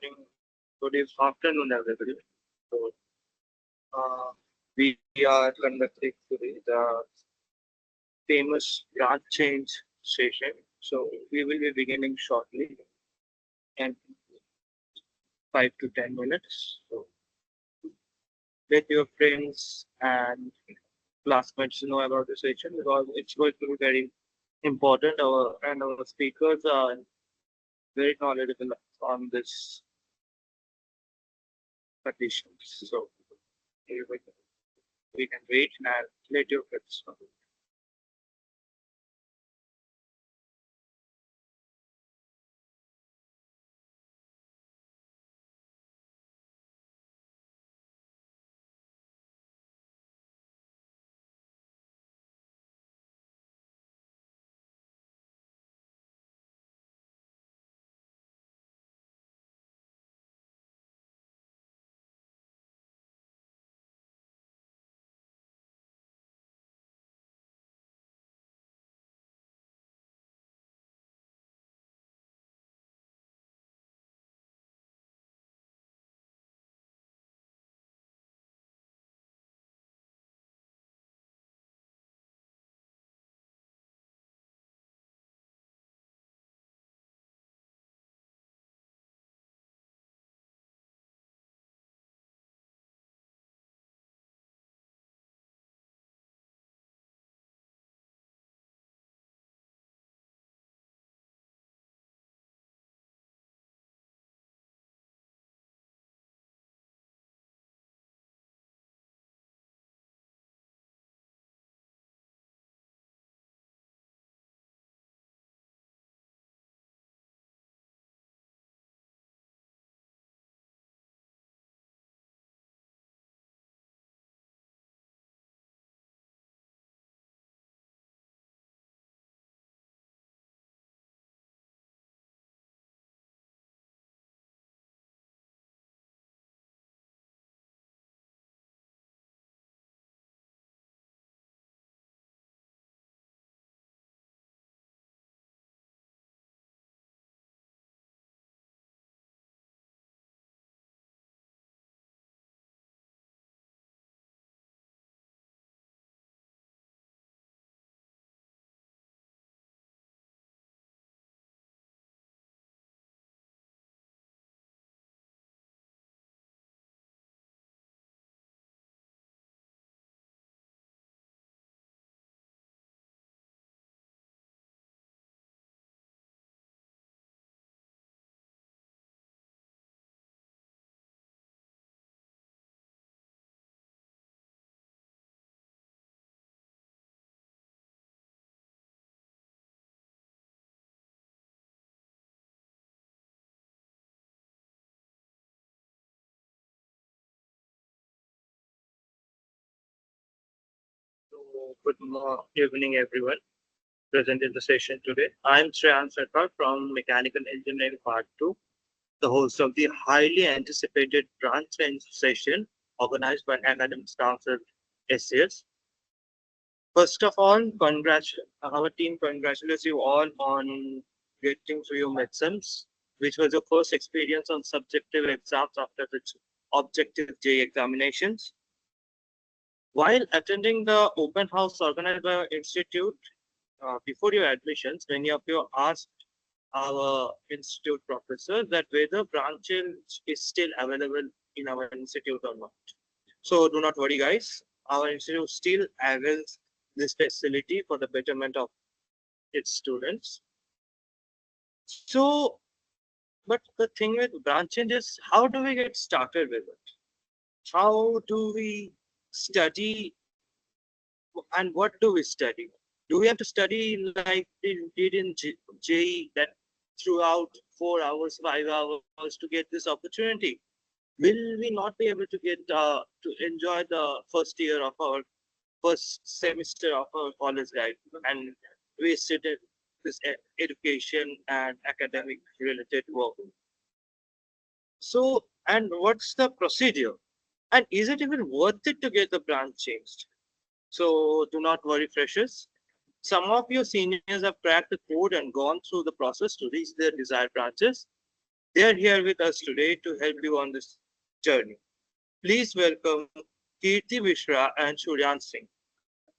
good afternoon, everybody. So, we are conducting today the famous branch change session. So, we will be beginning shortly in 5 to 10 minutes. So, let your friends and classmates know about the session because it's going to be very important. Our speakers are very knowledgeable on this conditions. So, we can wait and let your friends know. So, evening, everyone present in the session today. I'm Shreyan Sarkar from Mechanical Engineering Part 2, the host of the highly anticipated branch change session organized by Academic Council SCS. First of all, our team congratulates you all on getting through your midterms, which was your first experience on subjective exams after the objective J examinations. While attending the open house organized by our institute, before your admissions, many of you asked our institute professors that whether branches is still available in our institute or not. So do not worry, guys. Our institute still avails this facility for the betterment of its students. So, but the thing with branching is how do we get started with it? How do we study and what do we study? Do we have to study like we did in JE that throughout 4 hours, 5 hours to get this opportunity? Will we not be able to get to enjoy the first year of our first semester of our college life and wasted this education and academic related work? So, and what's the procedure? And is it even worth it to get the branch changed? So do not worry, freshers. Some of your seniors have cracked the code and gone through the process to reach their desired branches. They are here with us today to help you on this journey. Please welcome Kirti Mishra and Suryansh Singh.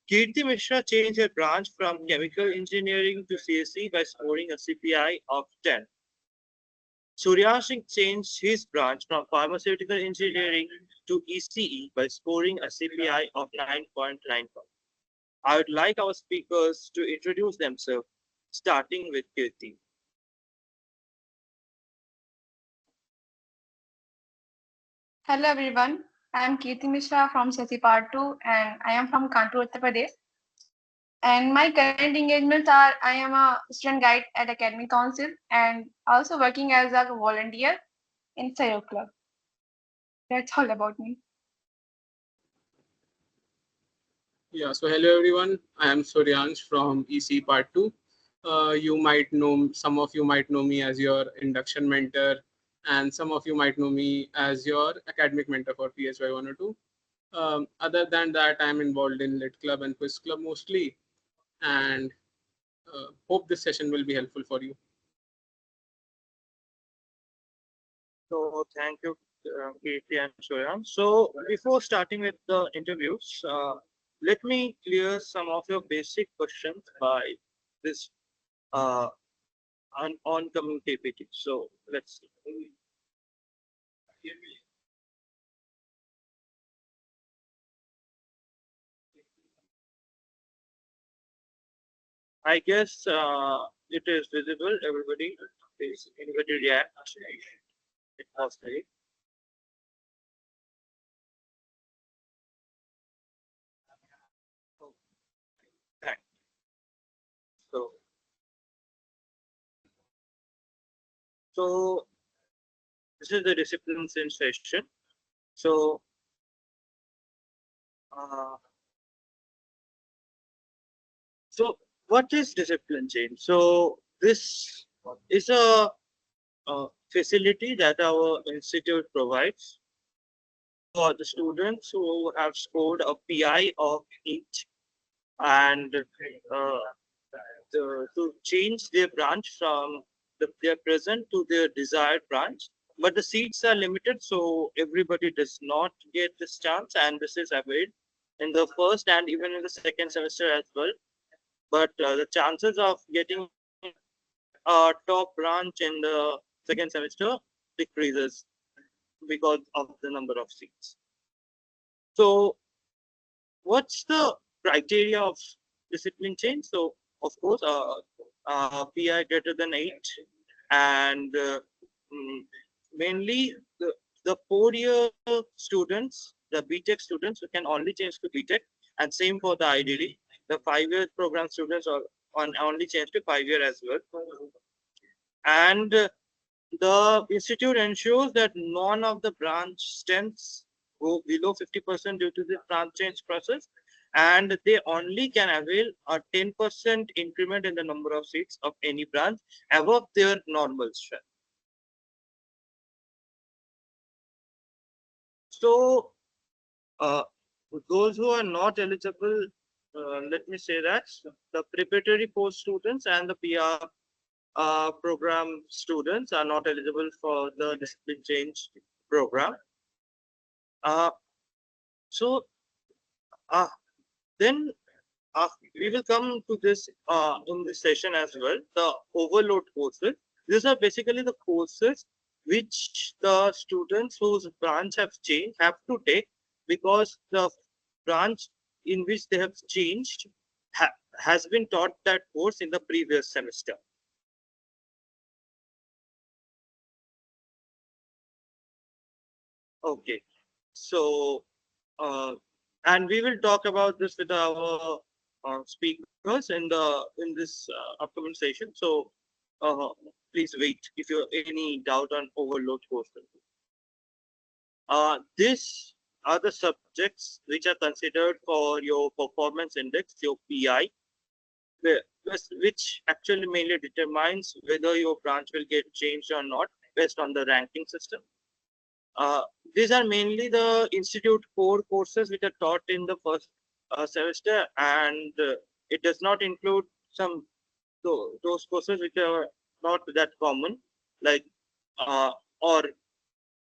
Kirti Mishra changed her branch from chemical engineering to CSE by scoring a CPI of 10. Suryansh Singh changed his branch from pharmaceutical engineering to ECE by scoring a CPI of 9.95. I would like our speakers to introduce themselves, starting with Kirti. Hello everyone, I am Kirti Mishra from CSE Part 2 and I am from Kanpur, Uttar Pradesh. And my current engagements are I am a student guide at Academic Council and also working as a volunteer in Sayo Club. That's all about me. Yeah, so hello everyone. I am Suryansh from ECE Part 2. Some of you might know me as your induction mentor, and some of you might know me as your academic mentor for PSY 102. Other than that, I am involved in Lit Club and Quiz Club mostly, and hope this session will be helpful for you. So thank you, Kirti and Shoyam. So before starting with the interviews, let me clear some of your basic questions by this uh, oncoming PPT. So let's see. I guess it is visible. Everybody is anybody react. It was very thank. So so this is the discipline sensation. So uh, so what is discipline change? So this is a facility that our institute provides for the students who have scored a PI of 8 and to change their branch from their present to their desired branch. But the seats are limited, so everybody does not get this chance, and this is availed in the first and even in the second semester as well. But the chances of getting a top branch in the second semester decreases because of the number of seats. So, what's the criteria of discipline change? So, of course, PI greater than 8, and mm, mainly the 4-year students, the BTech students, who can only change to BTech, and same for the IDD. The 5-year program students are on only change to 5-year as well. And the institute ensures that none of the branch strengths go below 50% due to the branch change process, and they only can avail a 10% increment in the number of seats of any branch above their normal strength. So, uh, those who are not eligible, let me say that the preparatory course students and the PR program students are not eligible for the discipline change program. Uh, so uh, then we will come to this in this session as well. The overload courses. These are basically the courses which the students whose branch have changed have to take because the branch in which they have changed has been taught that course in the previous semester. Okay, so and we will talk about this with our speakers in this upcoming session. So uh, please wait if you have any doubt on overload courses. These are the subjects which are considered for your performance index, your PI, which actually mainly determines whether your branch will get changed or not based on the ranking system. Uh, these are mainly the institute core courses which are taught in the first semester, and it does not include some those courses which are not that common, like or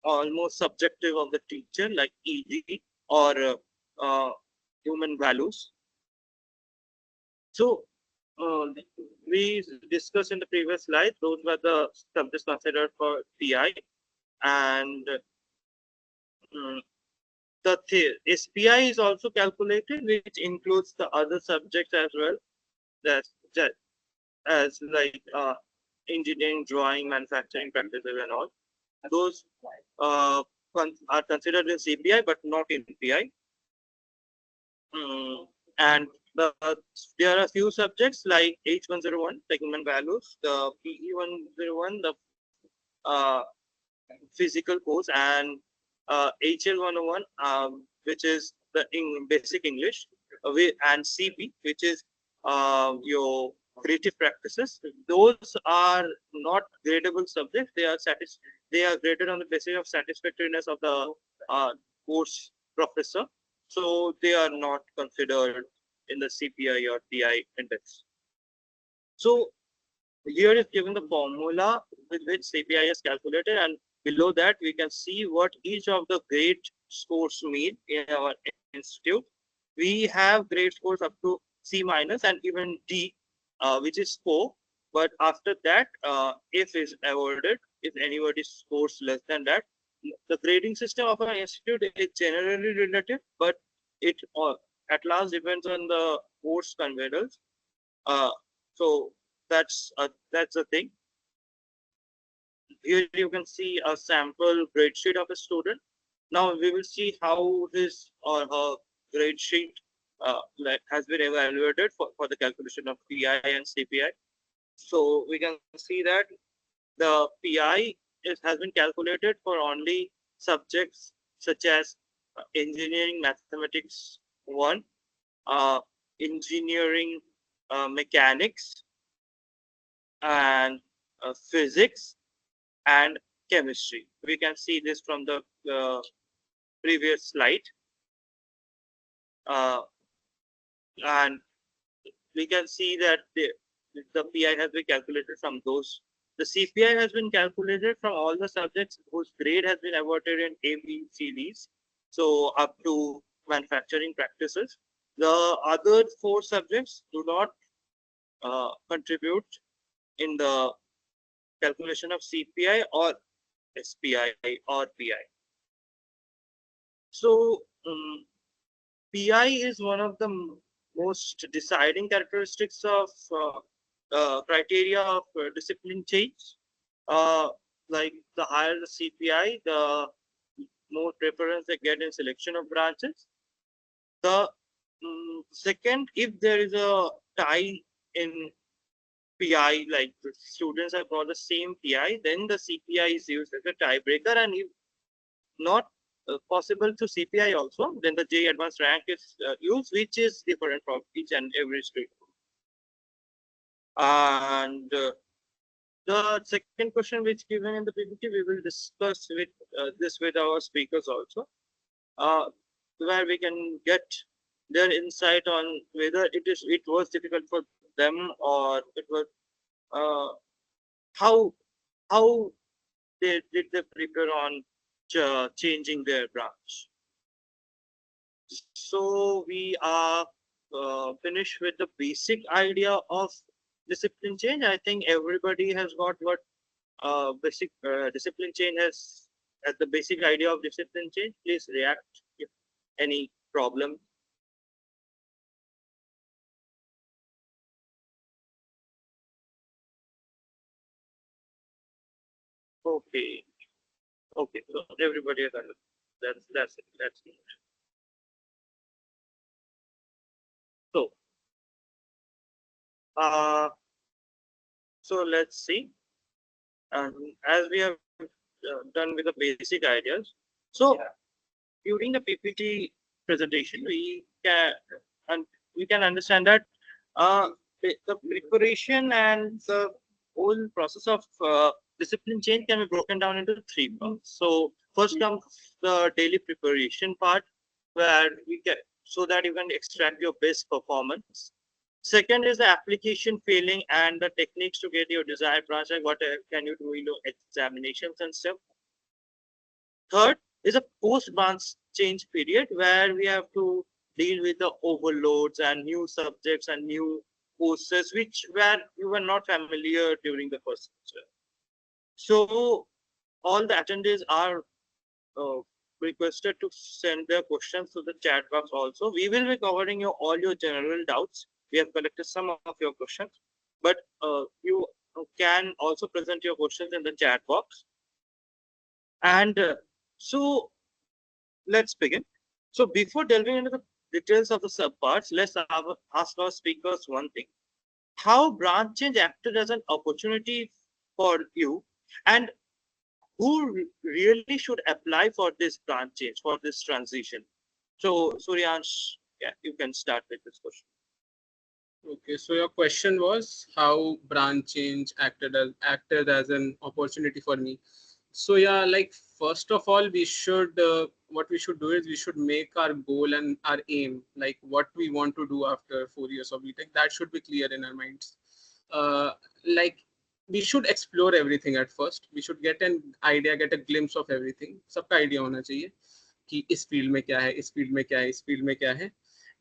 almost subjective of the teacher, like ED or uh, human values. So we discussed in the previous slide, those were the subjects considered for PI, and the SPI is also calculated, which includes the other subjects as well, that's that as like engineering, drawing, manufacturing practices, and all. Those are considered in CPI, but not in PI. And there are a few subjects like H101, the human values, the PE101, the uh, physical course, and HL101, which is the basic English, and CP, which is your creative practices. Those are not gradable subjects. They are graded on the basis of satisfactoriness of the uh, course professor. So they are not considered in the CPI or PI index. So here is given the formula with which CPI is calculated, and below that we can see what each of the grade scores mean in our institute. We have grade scores up to C minus and even D, which is 4. But after that, if is awarded, if anybody scores less than that, the grading system of our institute is generally relative, but it at last depends on the course conveners. Uh, so that's the thing. Here you can see a sample grade sheet of a student. Now we will see how his or her grade sheet has been evaluated for the calculation of PI and CPI. So we can see that the PI has been calculated for only subjects such as engineering mathematics 1, uh, engineering mechanics, and physics and chemistry. We can see this from the previous slide. Uh, and we can see that the PI has been calculated from those. The CPI has been calculated from all the subjects whose grade has been awarded in A, B, C, Ds. So up to manufacturing practices. The other 4 subjects do not contribute in the calculation of CPI or SPI or PI. So PI is one of the most deciding characteristics of criteria of discipline change. Like the higher the CPI, the more preference they get in selection of branches. The second, if there is a tie in PI, like the students have got the same PI, then the CPI is used as a tiebreaker, and if not possible to CPI also, then the J advanced rank is used, which is different from each and every stream. And the second question which given in the PPT, we will discuss with this with our speakers also, where we can get their insight on whether it was difficult for them, or it was how how did they prepare on changing their branch. So we are finished with the basic idea of discipline change. I think everybody has got what basic discipline change has at the basic idea of discipline change. Please react if any problem. Okay. Okay. So everybody has understood. That's it. That's it. So uh, so let's see. And as we have done with the basic ideas, so during the PPT presentation, we can understand that the preparation and the whole process of discipline change can be broken down into 3 parts. So first comes the daily preparation part, where we get so that you can extract your best performance. Second is the application failing and the techniques to get your desired branch. Like what can you do in your examinations and stuff. Third is a post branch change period where we have to deal with the overloads and new subjects and new courses which were you were not familiar during the first semester. So all the attendees are uh, requested to send their questions to the chat box also. We will be covering all your general doubts. We have collected some of your questions, but you can also present your questions in the chat box. And so let's begin. So before delving into the details of the subparts, let's ask our speakers one thing. How branch change acted as an opportunity for you, and who really should apply for this branch change, for this transition? So, Suryansh, yeah, you can start with this question. Okay, so your question was how branch change acted as an opportunity for me. So yeah, like first of all, we should what we should do is we should make our goal and our aim, like what we want to do after 4 years of BTech. That should be clear in our minds. Uh, like we should explore everything at first. We should get an idea, get a glimpse of everything. सबका idea होना चाहिए कि इस field में क्या है, इस field में क्या है, इस field में क्या है.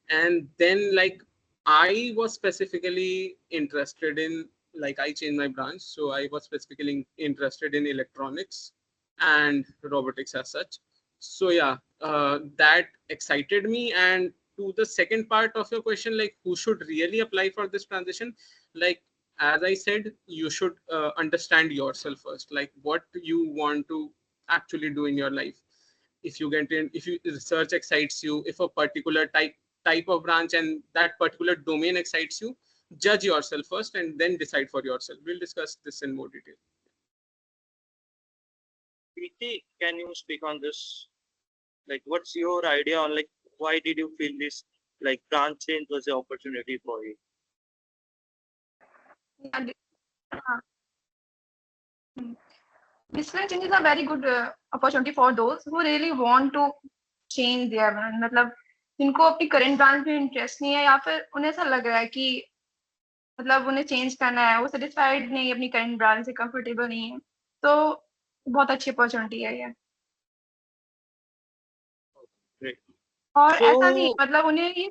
And then like I was specifically interested in, like I changed my branch, so I was specifically interested in electronics and robotics as such. So yeah, that excited me. And to the second part of your question, like who should really apply for this transition, like as I said, you should understand yourself first, like what you want to actually do in your life. If you get in, if you research excites you, if a particular type of branch and that particular domain excites you, judge yourself first and then decide for yourself. We'll discuss this in more detail. Kirti, can you speak on this? Like, what's your idea on like why did you feel this like branch change was the opportunity for you? Yeah, distance change is a very good opportunity for those who really want to change their brand. मतलब जिनको अपनी current branch में interest नहीं है या फिर उन्हें ऐसा लग रहा है कि मतलब उन्हें चेंज करना है, वो सेटिस्फाइड नहीं है अपनी करंट ब्रांच से, कंफर्टेबल नहीं है, तो बहुत अच्छी अपॉर्चुनिटी है ये. Great. और ऐसा नहीं, So, मतलब उन्हें ये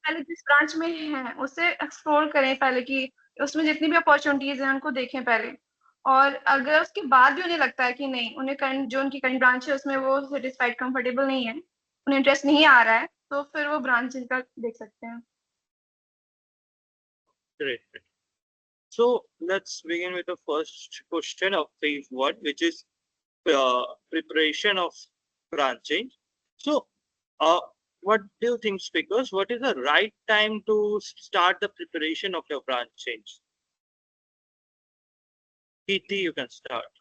पहले जिस ब्रांच में है उससे एक्सप्लोर करें पहले कि उसमें जितनी भी अपॉर्चुनिटीज हैं उनको देखें पहले. और अगर उसके बाद भी उन्हें लगता है कि नहीं, उन्हें करंट जो उनकी करंट ब्रांच है उसमें वो सेटिस्फाइड कंफर्टेबल नहीं है, उन्हें इंटरेस्ट नहीं आ रहा है, तो फिर वो ब्रांच का देख सकते हैं. great. So let's begin with the first question of phase one, which is preparation of branch change. So, uh, what do you think, speakers? What is the right time to start the preparation of your branch change? Kirti, you can start.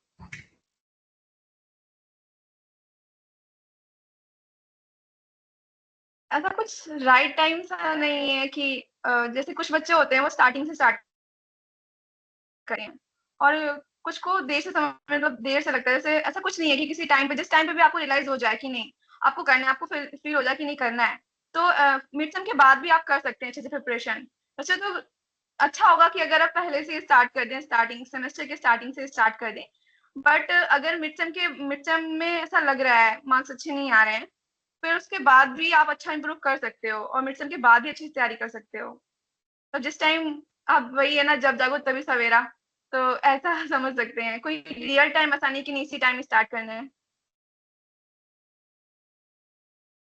ऐसा कुछ right time सा नहीं है कि जैसे कुछ बच्चे होते हैं वो स्टार्टिंग से स्टार्ट करें, और कुछ को देर से मतलब देर से लगता है. जैसे ऐसा कुछ नहीं है कि किसी टाइम पे, जिस टाइम पे भी आपको रियलाइज हो जाए कि नहीं आपको करना है, आपको फील हो जाए कि नहीं करना है, तो मिड टर्म के बाद भी आप कर सकते हैं अच्छे से प्रिपरेशन. वैसे तो अच्छा होगा कि अगर आप पहले से स्टार्ट कर दें, स्टार्टिंग सेमेस्टर के स्टार्टिंग से स्टार्ट कर दें. बट अगर मिड टर्म में ऐसा लग रहा है मार्क्स अच्छे नहीं आ रहे हैं, फिर उसके बाद भी आप अच्छा इंप्रूव कर सकते हो और मिड टर्म के बाद भी अच्छी तैयारी कर सकते हो. तो जिस टाइम आप, वही है ना, जब जागो तभी सवेरा, तो ऐसा समझ सकते हैं. कोई रियल टाइम ऐसा नहीं कि नहीं इसी टाइम स्टार्ट करना है.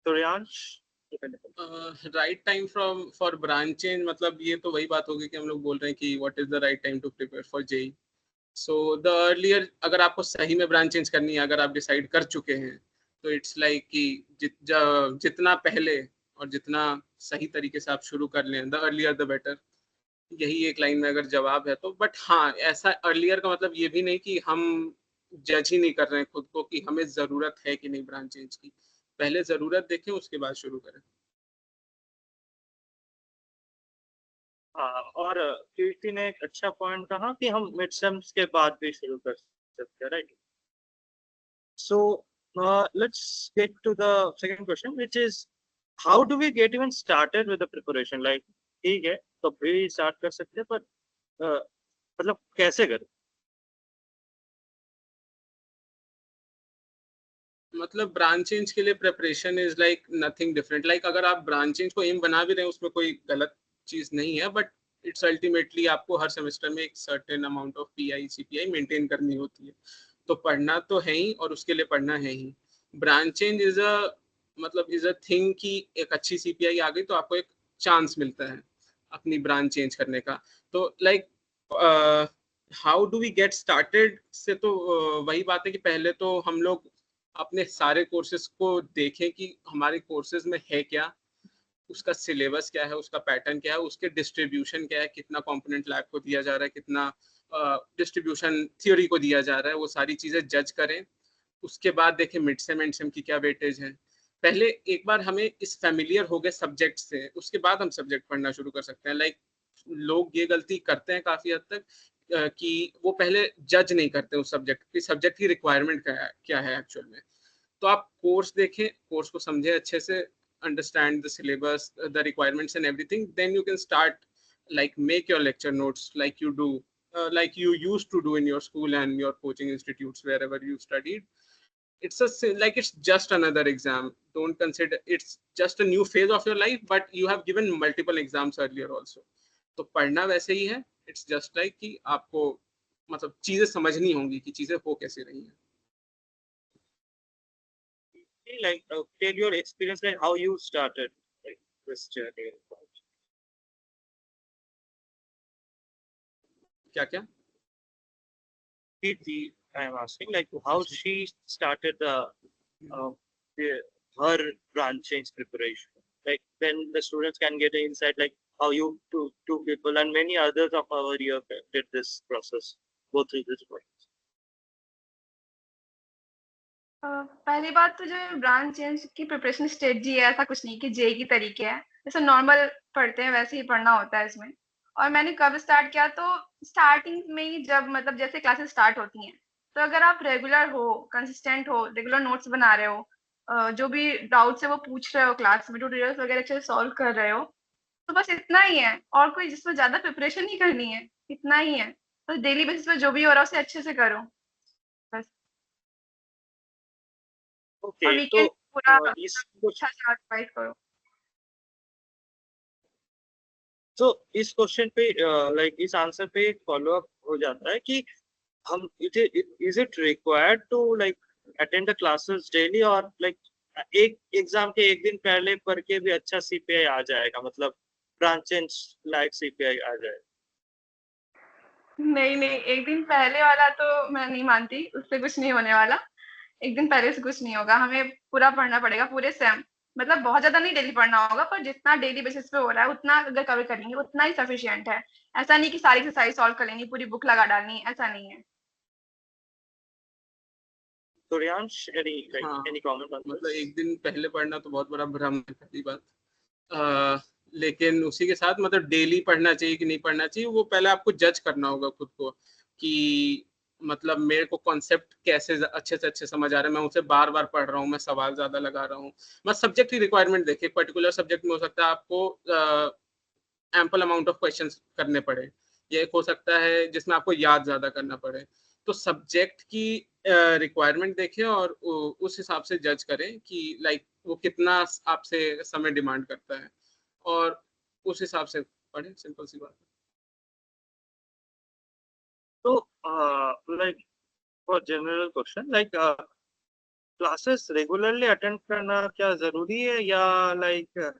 Suryansh? Right time from for branch change, मतलब ये तो वही बात होगी कि हम लोग बोल रहे हैं कि what is the right time to prepare for JEE. So the earlier, अगर आपको सही में ब्रांच चेंज करनी है, अगर आप डिसाइड कर चुके हैं, तो इट्स लाइक कि जितना पहले और जितना सही तरीके से आप शुरू कर लें, द अर्लियर द बेटर. यही एक लाइन में अगर जवाब है तो. बट हाँ, ऐसा अर्लियर का मतलब ये भी नहीं कि हम जज ही नहीं कर रहे हैं खुद को कि हमें जरूरत है कि नहीं ब्रांच चेंज की. पहले जरूरत देखें, उसके बाद शुरू करें. हाँ, और कीर्ति ने एक अच्छा पॉइंट कहा कि हम मिड सेम्स के बाद भी शुरू कर सकते हैं, right? So let's get to the second question, which is how do we get even started with the preparation. Like ठीक है, कभी स्टार्ट कर सकते हैं, पर मतलब कैसे करें? मतलब ब्रांच चेंज के लिए preparation is like nothing different. Like अगर आप ब्रांच चेंज को एम बना भी रहे हैं उसमें कोई गलत चीज नहीं है, बट इट्स अल्टीमेटली आपको हर सेमेस्टर में एक certain amount of pi CPI maintain करनी होती है। तो पढ़ना तो है ही और उसके लिए पढ़ना है ही। ब्रांच चेंज इज अ मतलब इज अ थिंग कि एक अच्छी सीपीआई आ गई तो आपको एक चांस मिलता है अपनी ब्रांच चेंज करने का। तो like how do we get started से तो वही बात है कि पहले तो हम लोग अपने सारे कोर्सेज को देखें कि हमारे कोर्सेज में है क्या, उसका सिलेबस क्या है, उसका पैटर्न क्या है, उसके डिस्ट्रीब्यूशन क्या है, कितना कंपोनेंट लैब को दिया जा रहा है, कितना डिस्ट्रीब्यूशन थ्योरी को दिया जा रहा है, वो सारी चीजें जज करें। उसके बाद देखें मिड सेम एंड सेम की क्या वेटेज है। पहले एक बार हमें इस फेमिलियर हो गए सब्जेक्ट से, उसके बाद हम सब्जेक्ट पढ़ना शुरू कर सकते हैं। लाइक लोग ये गलती करते हैं काफी हद तक कि वो पहले जज नहीं करते उस सब्जेक्ट की, सब्जेक्ट की रिक्वायरमेंट क्या है एक्चुअल में। तो आप कोर्स देखें, कोर्स को समझें अच्छे से, understand the syllabus, the requirements and everything, then you can start like make your lecture notes like you do like you used to do in your school and your coaching institutes wherever you studied. It's like it's just another exam. Don't consider it's just a new phase of your life, but you have given multiple exams earlier also. तो पढ़ना वैसे ही है। It's just like कि आपको मतलब चीजें समझनी होंगी कि चीजें हो कैसे रही हैं। Like tell your experience, like how you started like this journey. क्या क्या Kirti, I am asking like how she started uh, the her branch change preparation. Like then the students can get an insight like how you two people and many others of our year did this process, go through this process. पहली बात तो जो branch change की preparation strategy है, ऐसा कुछ नहीं कि जेई की तरीके है, जैसे नॉर्मल पढ़ते हैं वैसे ही पढ़ना होता है इसमें। और मैंने कब स्टार्ट किया, तो स्टार्टिंग में ही, जब मतलब जैसे क्लासेस स्टार्ट होती हैं, तो अगर आप रेगुलर हो, कंसिस्टेंट हो, रेगुलर नोट्स बना रहे हो, जो भी डाउट्स है वो पूछ रहे हो क्लास में, ट्यूटोरियल्स वगैरह अच्छे से सॉल्व कर रहे हो, तो बस इतना ही है। और कोई जिसमें ज्यादा प्रिपरेशन नहीं करनी है, इतना ही है। बस डेली बेसिस पे जो भी हो रहा है उसे अच्छे से करो बस। और Okay, तो वीकेंड पूरा इस अच्छा से ऑर्गेनाइज करो। तो इस क्वेश्चन पे लाइक इस आंसर पे एक फॉलो अप हो जाता है कि हम is it required to like attend the classes daily, और लाइक एक एग्जाम के एक दिन पहले पढ़ के भी अच्छा सीपीआई आ जाएगा, मतलब ब्रांच चेंज लाइक सीपीआई आ जाएगा? नहीं नहीं, एक दिन पहले वाला तो मैं नहीं मानती, उससे कुछ नहीं होने वाला। एक दिन पहले से कुछ नहीं होगा, हमें पूरा पढ़ना पड़ेगा पूरे सेम। मतलब बहुत ज्यादा नहीं डेली पढ़ना होगा, पर जितना डेली बेसिस पे हो रहा है उतना अगर कवर कर लेंगे उतना ही सफिशिएंट है। ऐसा नहीं कि सारी एक्सरसाइज सॉल्व कर लेनी, पूरी बुक लगा डालनी, ऐसा नहीं है। सूर्यांश, हाँ एनी कमेंट ऑन मतलब दिस? एक दिन पहले पढ़ना तो बहुत बड़ा भ्रम है पहली बात। लेकिन उसी के साथ मतलब डेली पढ़ना चाहिए कि नहीं पढ़ना चाहिए, वो पहले आपको जज करना होगा खुद को कि मतलब मेरे को कॉन्सेप्ट कैसे अच्छे से अच्छे समझ आ रहा है, मैं उसे बार बार पढ़ रहा हूँ, मैं सवाल ज्यादा लगा रहा हूँ। मैं सब्जेक्ट की रिक्वायरमेंट देखिए, पर्टिकुलर सब्जेक्ट में हो सकता है आपको एम्पल अमाउंट ऑफ क्वेश्चंस करने पड़े, या एक हो सकता है जिसमें आपको याद ज्यादा करना पड़े। तो सब्जेक्ट की रिक्वायरमेंट देखें और उस हिसाब से जज करें कि लाइक वो कितना आपसे समय डिमांड करता है, और उस हिसाब से पढ़ें। सिंपल सी बात है। तो like for general question, like classes regularly attend करना क्या जरूरी है, या लाइक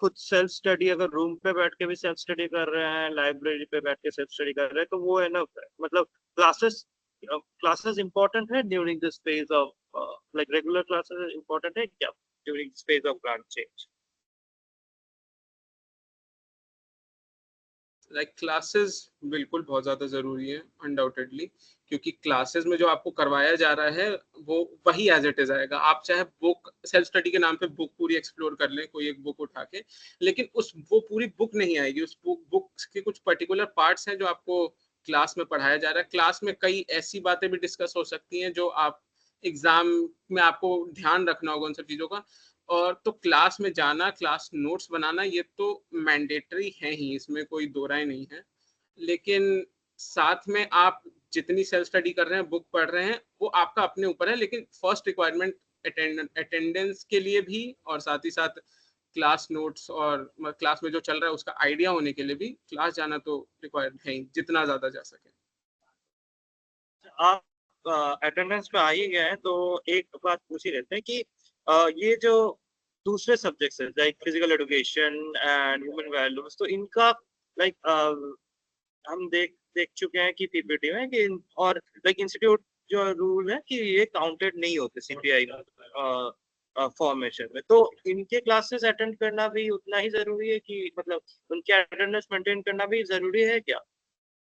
खुद सेल्फ स्टडी, अगर रूम पे बैठ के भी सेल्फ स्टडी कर रहे हैं, लाइब्रेरी पे बैठ के सेल्फ स्टडी कर रहे हैं, तो वो है ना, मतलब क्लासेस क्लासेस इंपॉर्टेंट है during this phase of like regular classes important है क्या during this phase of branch change? Like classes बिल्कुल बहुत ज़्यादा ज़रूरी है अनडाउटेडली, क्योंकि क्लासेस में जो आपको करवाया जा रहा है वो वही एज इट इज आएगा। आप चाहे बुक सेल्फ स्टडी के नाम पे बुक पूरी एक्सप्लोर कर लें, कोई एक बुक उठा के, लेकिन उस वो पूरी बुक नहीं आएगी। उस बुक के कुछ पर्टिकुलर पार्ट्स हैं जो आपको क्लास में पढ़ाया जा रहा है। क्लास में कई ऐसी बातें भी डिस्कस हो सकती हैं जो आप एग्जाम में आपको ध्यान रखना होगा उन सब चीज़ों का। और तो क्लास में जाना, क्लास नोट्स बनाना, ये तो मैंडेटरी है ही, इसमें कोई दो राय नहीं है। लेकिन साथ में आप जितनी सेल्फ स्टडी कर रहे हैं, बुक पढ़ रहे हैं, वो आपका अपने ऊपर है। लेकिन फर्स्ट रिक्वायरमेंट अटेंडेंस के लिए भी, और साथ ही साथ क्लास नोट्स और क्लास में जो चल रहा है उसका आइडिया होने के लिए भी क्लास जाना तो रिक्वायर्ड है ही, जितना ज्यादा जा सके। आप अटेंडेंस में आ ही गए हैं तो एक बात पूछ ही लेते हैं कि ये जो दूसरे सब्जेक्ट्स है like physical education and human values, तो इनका लाइक हम देख चुके हैं कि पीपीटी में कि और लाइक इंस्टीट्यूट जो रूल है कि ये काउंटेड नहीं होते सीपीआई फॉर्मेशन में, तो इनके क्लासेस अटेंड करना भी उतना ही जरूरी है कि मतलब उनके अटेंडेंस मेंटेन करना भी जरूरी है क्या?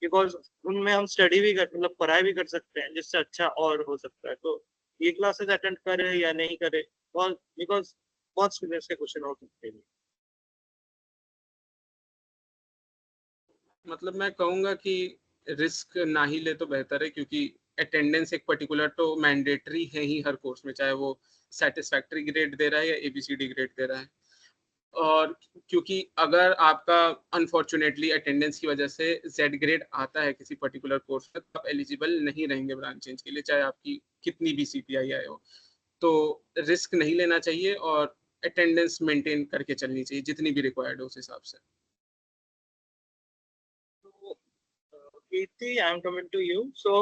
बिकॉज उनमें हम स्टडी भी कर मतलब पढ़ाई भी कर सकते हैं जिससे अच्छा और हो सकता है, तो ये क्लासेस अटेंड करे या नहीं करे, बिकॉज बहुत स्टूडेंट्स के क्वेश्चन हो सकते हैं। मतलब मैं कहूँगा कि रिस्क ना ही ले तो बेहतर है, क्योंकि अटेंडेंस एक पर्टिकुलर तो मैंडेटरी है ही हर कोर्स में, चाहे वो सेटिस्फैक्ट्री ग्रेड दे रहा है या एबीसीडी ग्रेड दे रहा है। और क्योंकि अगर आपका अनफॉर्चुनेटली अटेंडेंस की वजह से जेड ग्रेड आता है किसी पर्टिकुलर कोर्स में, तो आप एलिजिबल नहीं रहेंगे ब्रांच चेंज के लिए, चाहे आपकी कितनी भी सीपीआई आए हो। तो रिस्क नहीं लेना चाहिए और अटेंडेंस मेंटेन करके चलनी चाहिए जितनी भी रिक्वायर्ड हो उस हिसाब से। So, Kirti, I'm coming to you. So,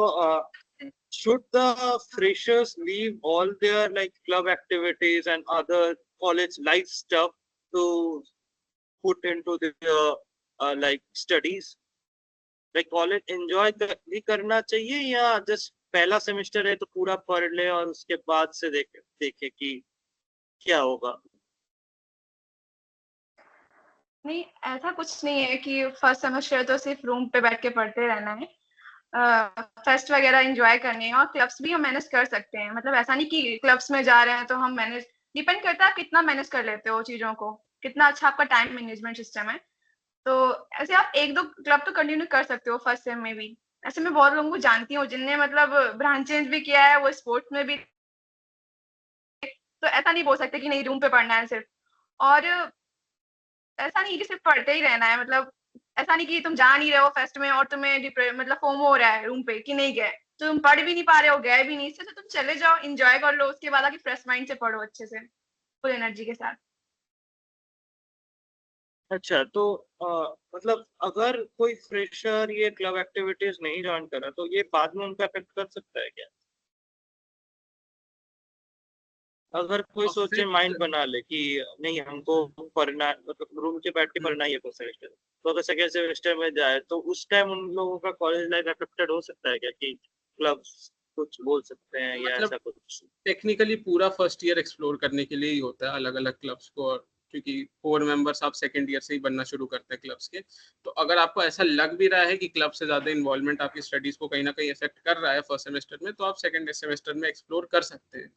should the freshers leave all their like club activities and other college life stuff to put into their like studies? Like college enjoy भी करना चाहिए या just पहला semester है तो पूरा पढ़ ले और उसके बाद से देखे कि क्या होगा? नहीं, ऐसा कुछ नहीं है कि फर्स्ट सेमेस्टर तो सिर्फ रूम पे बैठ के पढ़ते रहना है। फेस्ट वगैरह एंजॉय करने हैं और क्लब्स भी हम मैनेज कर सकते हैं। मतलब ऐसा नहीं कि क्लब्स में जा रहे हैं तो हम मैनेज, डिपेंड करता है कितना मैनेज कर लेते हो चीजों को, कितना अच्छा आपका टाइम मैनेजमेंट सिस्टम है। तो ऐसे आप एक दो क्लब तो कंटिन्यू कर सकते हो फर्स्ट सेम में भी। ऐसे मैं बहुत लोगों को जानती हूँ जिनने मतलब ब्रांच चेंज भी किया है, वो स्पोर्ट्स में भी। तो ऐसा नहीं बोल सकते कि नहीं रूम पे पढ़ना है सिर्फ। और ऐसा नहीं कि सिर्फ पढ़ते ही रहना है। मतलब ऐसा नहीं कि तुम जा नहीं रहे हो फेस्ट में और तुम्हें मतलब फोमो हो रहा है रूम पे कि नहीं गए, तो तुम पढ़ भी नहीं पा रहे हो, गए भी नहीं, इससे तो तुम चले जाओ, एंजॉय कर लो, उसके बाद आके फ्रेश माइंड से पढ़ो अच्छे से, फुल एनर्जी के साथ। अच्छा, तो मतलब अगर कोई फ्रेशर ये क्लब एक्टिविटीज नहीं ज्वाइन करा तो ये बाद में उनको अफेक्ट कर सकता है क्या? अगर कोई सोचे माइंड बना ले कि नहीं हमको पढ़ना मतलब रूम के बैठ के पढ़ना ही है फर्स्ट सेमेस्टर, तो अगर सेकेंड सेमेस्टर में जाए तो उस टाइम उन लोगों का कॉलेज लाइफ अफेक्टेड हो सकता है क्या कि क्लब्स कुछ बोल सकते हैं या मतलब ऐसा कुछ? टेक्निकली पूरा फर्स्ट ईयर एक्सप्लोर करने के लिए ही होता है अलग अलग क्लब्स को, और क्योंकि कोर मेंबर्स आप सेकंड ईयर से ही बनना शुरू करते हैं क्लब्स के। तो अगर आपको ऐसा लग भी रहा है कि क्लब से ज्यादा इन्वॉल्वमेंट आपकी स्टडीज को कहीं ना कहीं अफेक्ट कर रहा है फर्स्ट सेमेस्टर में, तो आप सेकंड सेमेस्टर में एक्सप्लोर कर सकते हैं।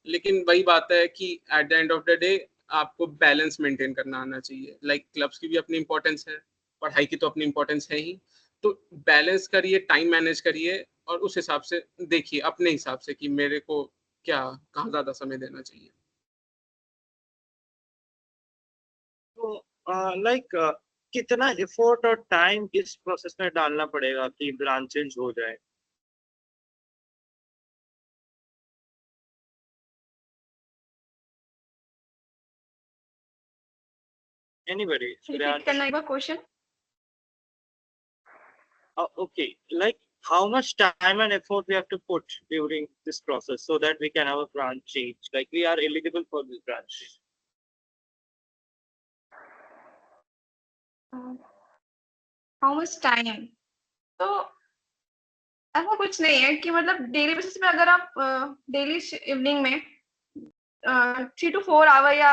लेकिन वही बात है कि eight the end of the day आपको बैलेंस मेंटेन करना आना चाहिए। लाइक क्लब्स की भी अपनी इंपॉर्टेंस है, पढ़ाई की तो अपनी इंपॉर्टेंस है ही। तो बैलेंस करिए, टाइम मैनेज करिए, और उस हिसाब से देखिए अपने हिसाब से कि मेरे को क्या, कहाँ ज्यादा समय देना चाहिए। तो लाइक कितना एफर्ट और टाइम इस प्रोसेस में डालना पड़ेगा कि ब्रांच चेंज हो जाए? Anybody? रिपीट करना एक बार question. Okay, like how much time and effort we have to put during this process so that we can have a branch change, like we are eligible for this branch change. How much time? तो ऐसा कुछ नहीं है कि मतलब daily basis पे अगर आप डेली इवनिंग में 3 to 4 आवर या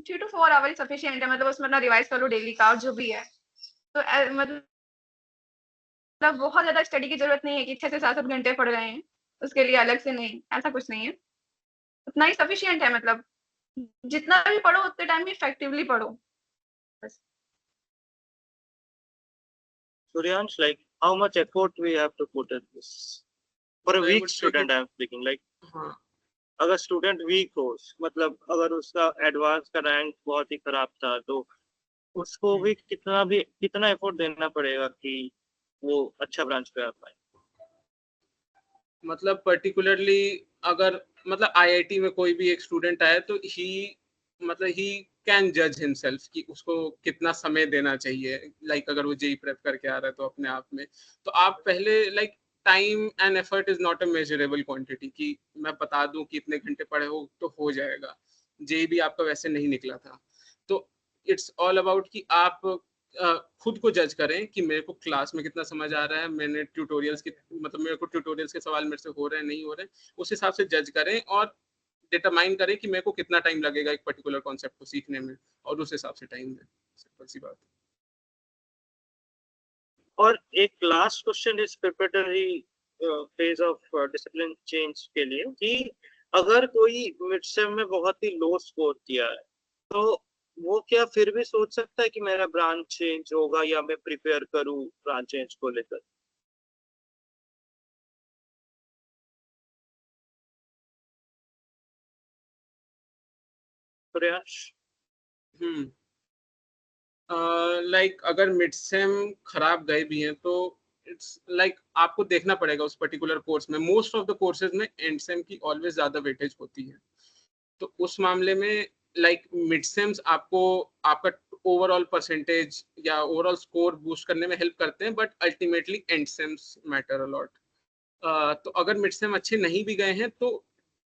3 to 4 आवर सफिशियंट है। मतलब उसमें अपना रिवाइज कर लो डेली का जो भी है। तो मतलब बहुत ज्यादा स्टडी की जरूरत नहीं है कि 6 से 7 घंटे पढ़ रहे हैं, उसके लिए अलग से नहीं, ऐसा कुछ नहीं है। उतना ही सफिशियंट है। मतलब जितना भी पढ़ो उतने टाइम में इफेक्टिवली पढ़ो बस। Suryansh, like how much effort we have to put in this for a So I weak would say कि student? I'm speaking like हाँ, अगर स्टूडेंट वीक हो, मतलब अगर उसका एडवांस का रैंक बहुत ही खराब था, तो उसको भी कितना एफर्ट देना पड़ेगा कि वो अच्छा ब्रांच पे आ पाए? मतलब पर्टिकुलरली अगर मतलब आईआईटी में कोई भी एक स्टूडेंट आए तो ही कैन जज हिमसेल्फ कि उसको कितना समय देना चाहिए। लाइक अगर वो जेई प्रेप करके आ रहा है तो अपने आप में, तो आप पहले like time and effort is not a measurable quantity कि मैं बता दूं कि इतने घंटे पढ़े हो जाएगा। जेई भी आपका वैसे नहीं निकला था। तो इट्स ऑल अबाउट कि आप खुद को जज करें कि मेरे को क्लास में कितना समझ आ रहा है, मैंने ट्यूटोरियल्स के मतलब मेरे को ट्यूटोरियल्स के सवाल मेरे से हो रहे हैं नहीं हो रहे हैं, उस हिसाब से जज करें और डिटरमाइन करें कि मेरे को कितना टाइम लगेगा एक पर्टिकुलर कॉन्सेप्ट को सीखने में, और उस हिसाब से टाइम दें। सिंपल सी बात। और एक लास्ट क्वेश्चन इस preparatory phase of discipline change के लिए कि अगर कोई मिड सेम में बहुत ही लो स्कोर किया है, तो वो क्या फिर भी सोच सकता है कि मेरा ब्रांच चेंज होगा या मैं प्रिपेयर करूं ब्रांच चेंज को लेकर? प्रयास। हम्म लाइक अगर मिड सेम खराब गए भी हैं तो इट्स लाइक आपको देखना पड़ेगा उस पर्टिकुलर कोर्स में। मोस्ट ऑफ द कोर्सेज में एंड सेम की ऑलवेज ज्यादा वेटेज होती है, तो उस मामले में लाइक मिड सेम्स आपको आपका ओवरऑल परसेंटेज या ओवरऑल स्कोर बूस्ट करने में हेल्प करते हैं, but ultimately end sems matter a lot. तो अगर मिड सेम अच्छे नहीं भी गए हैं तो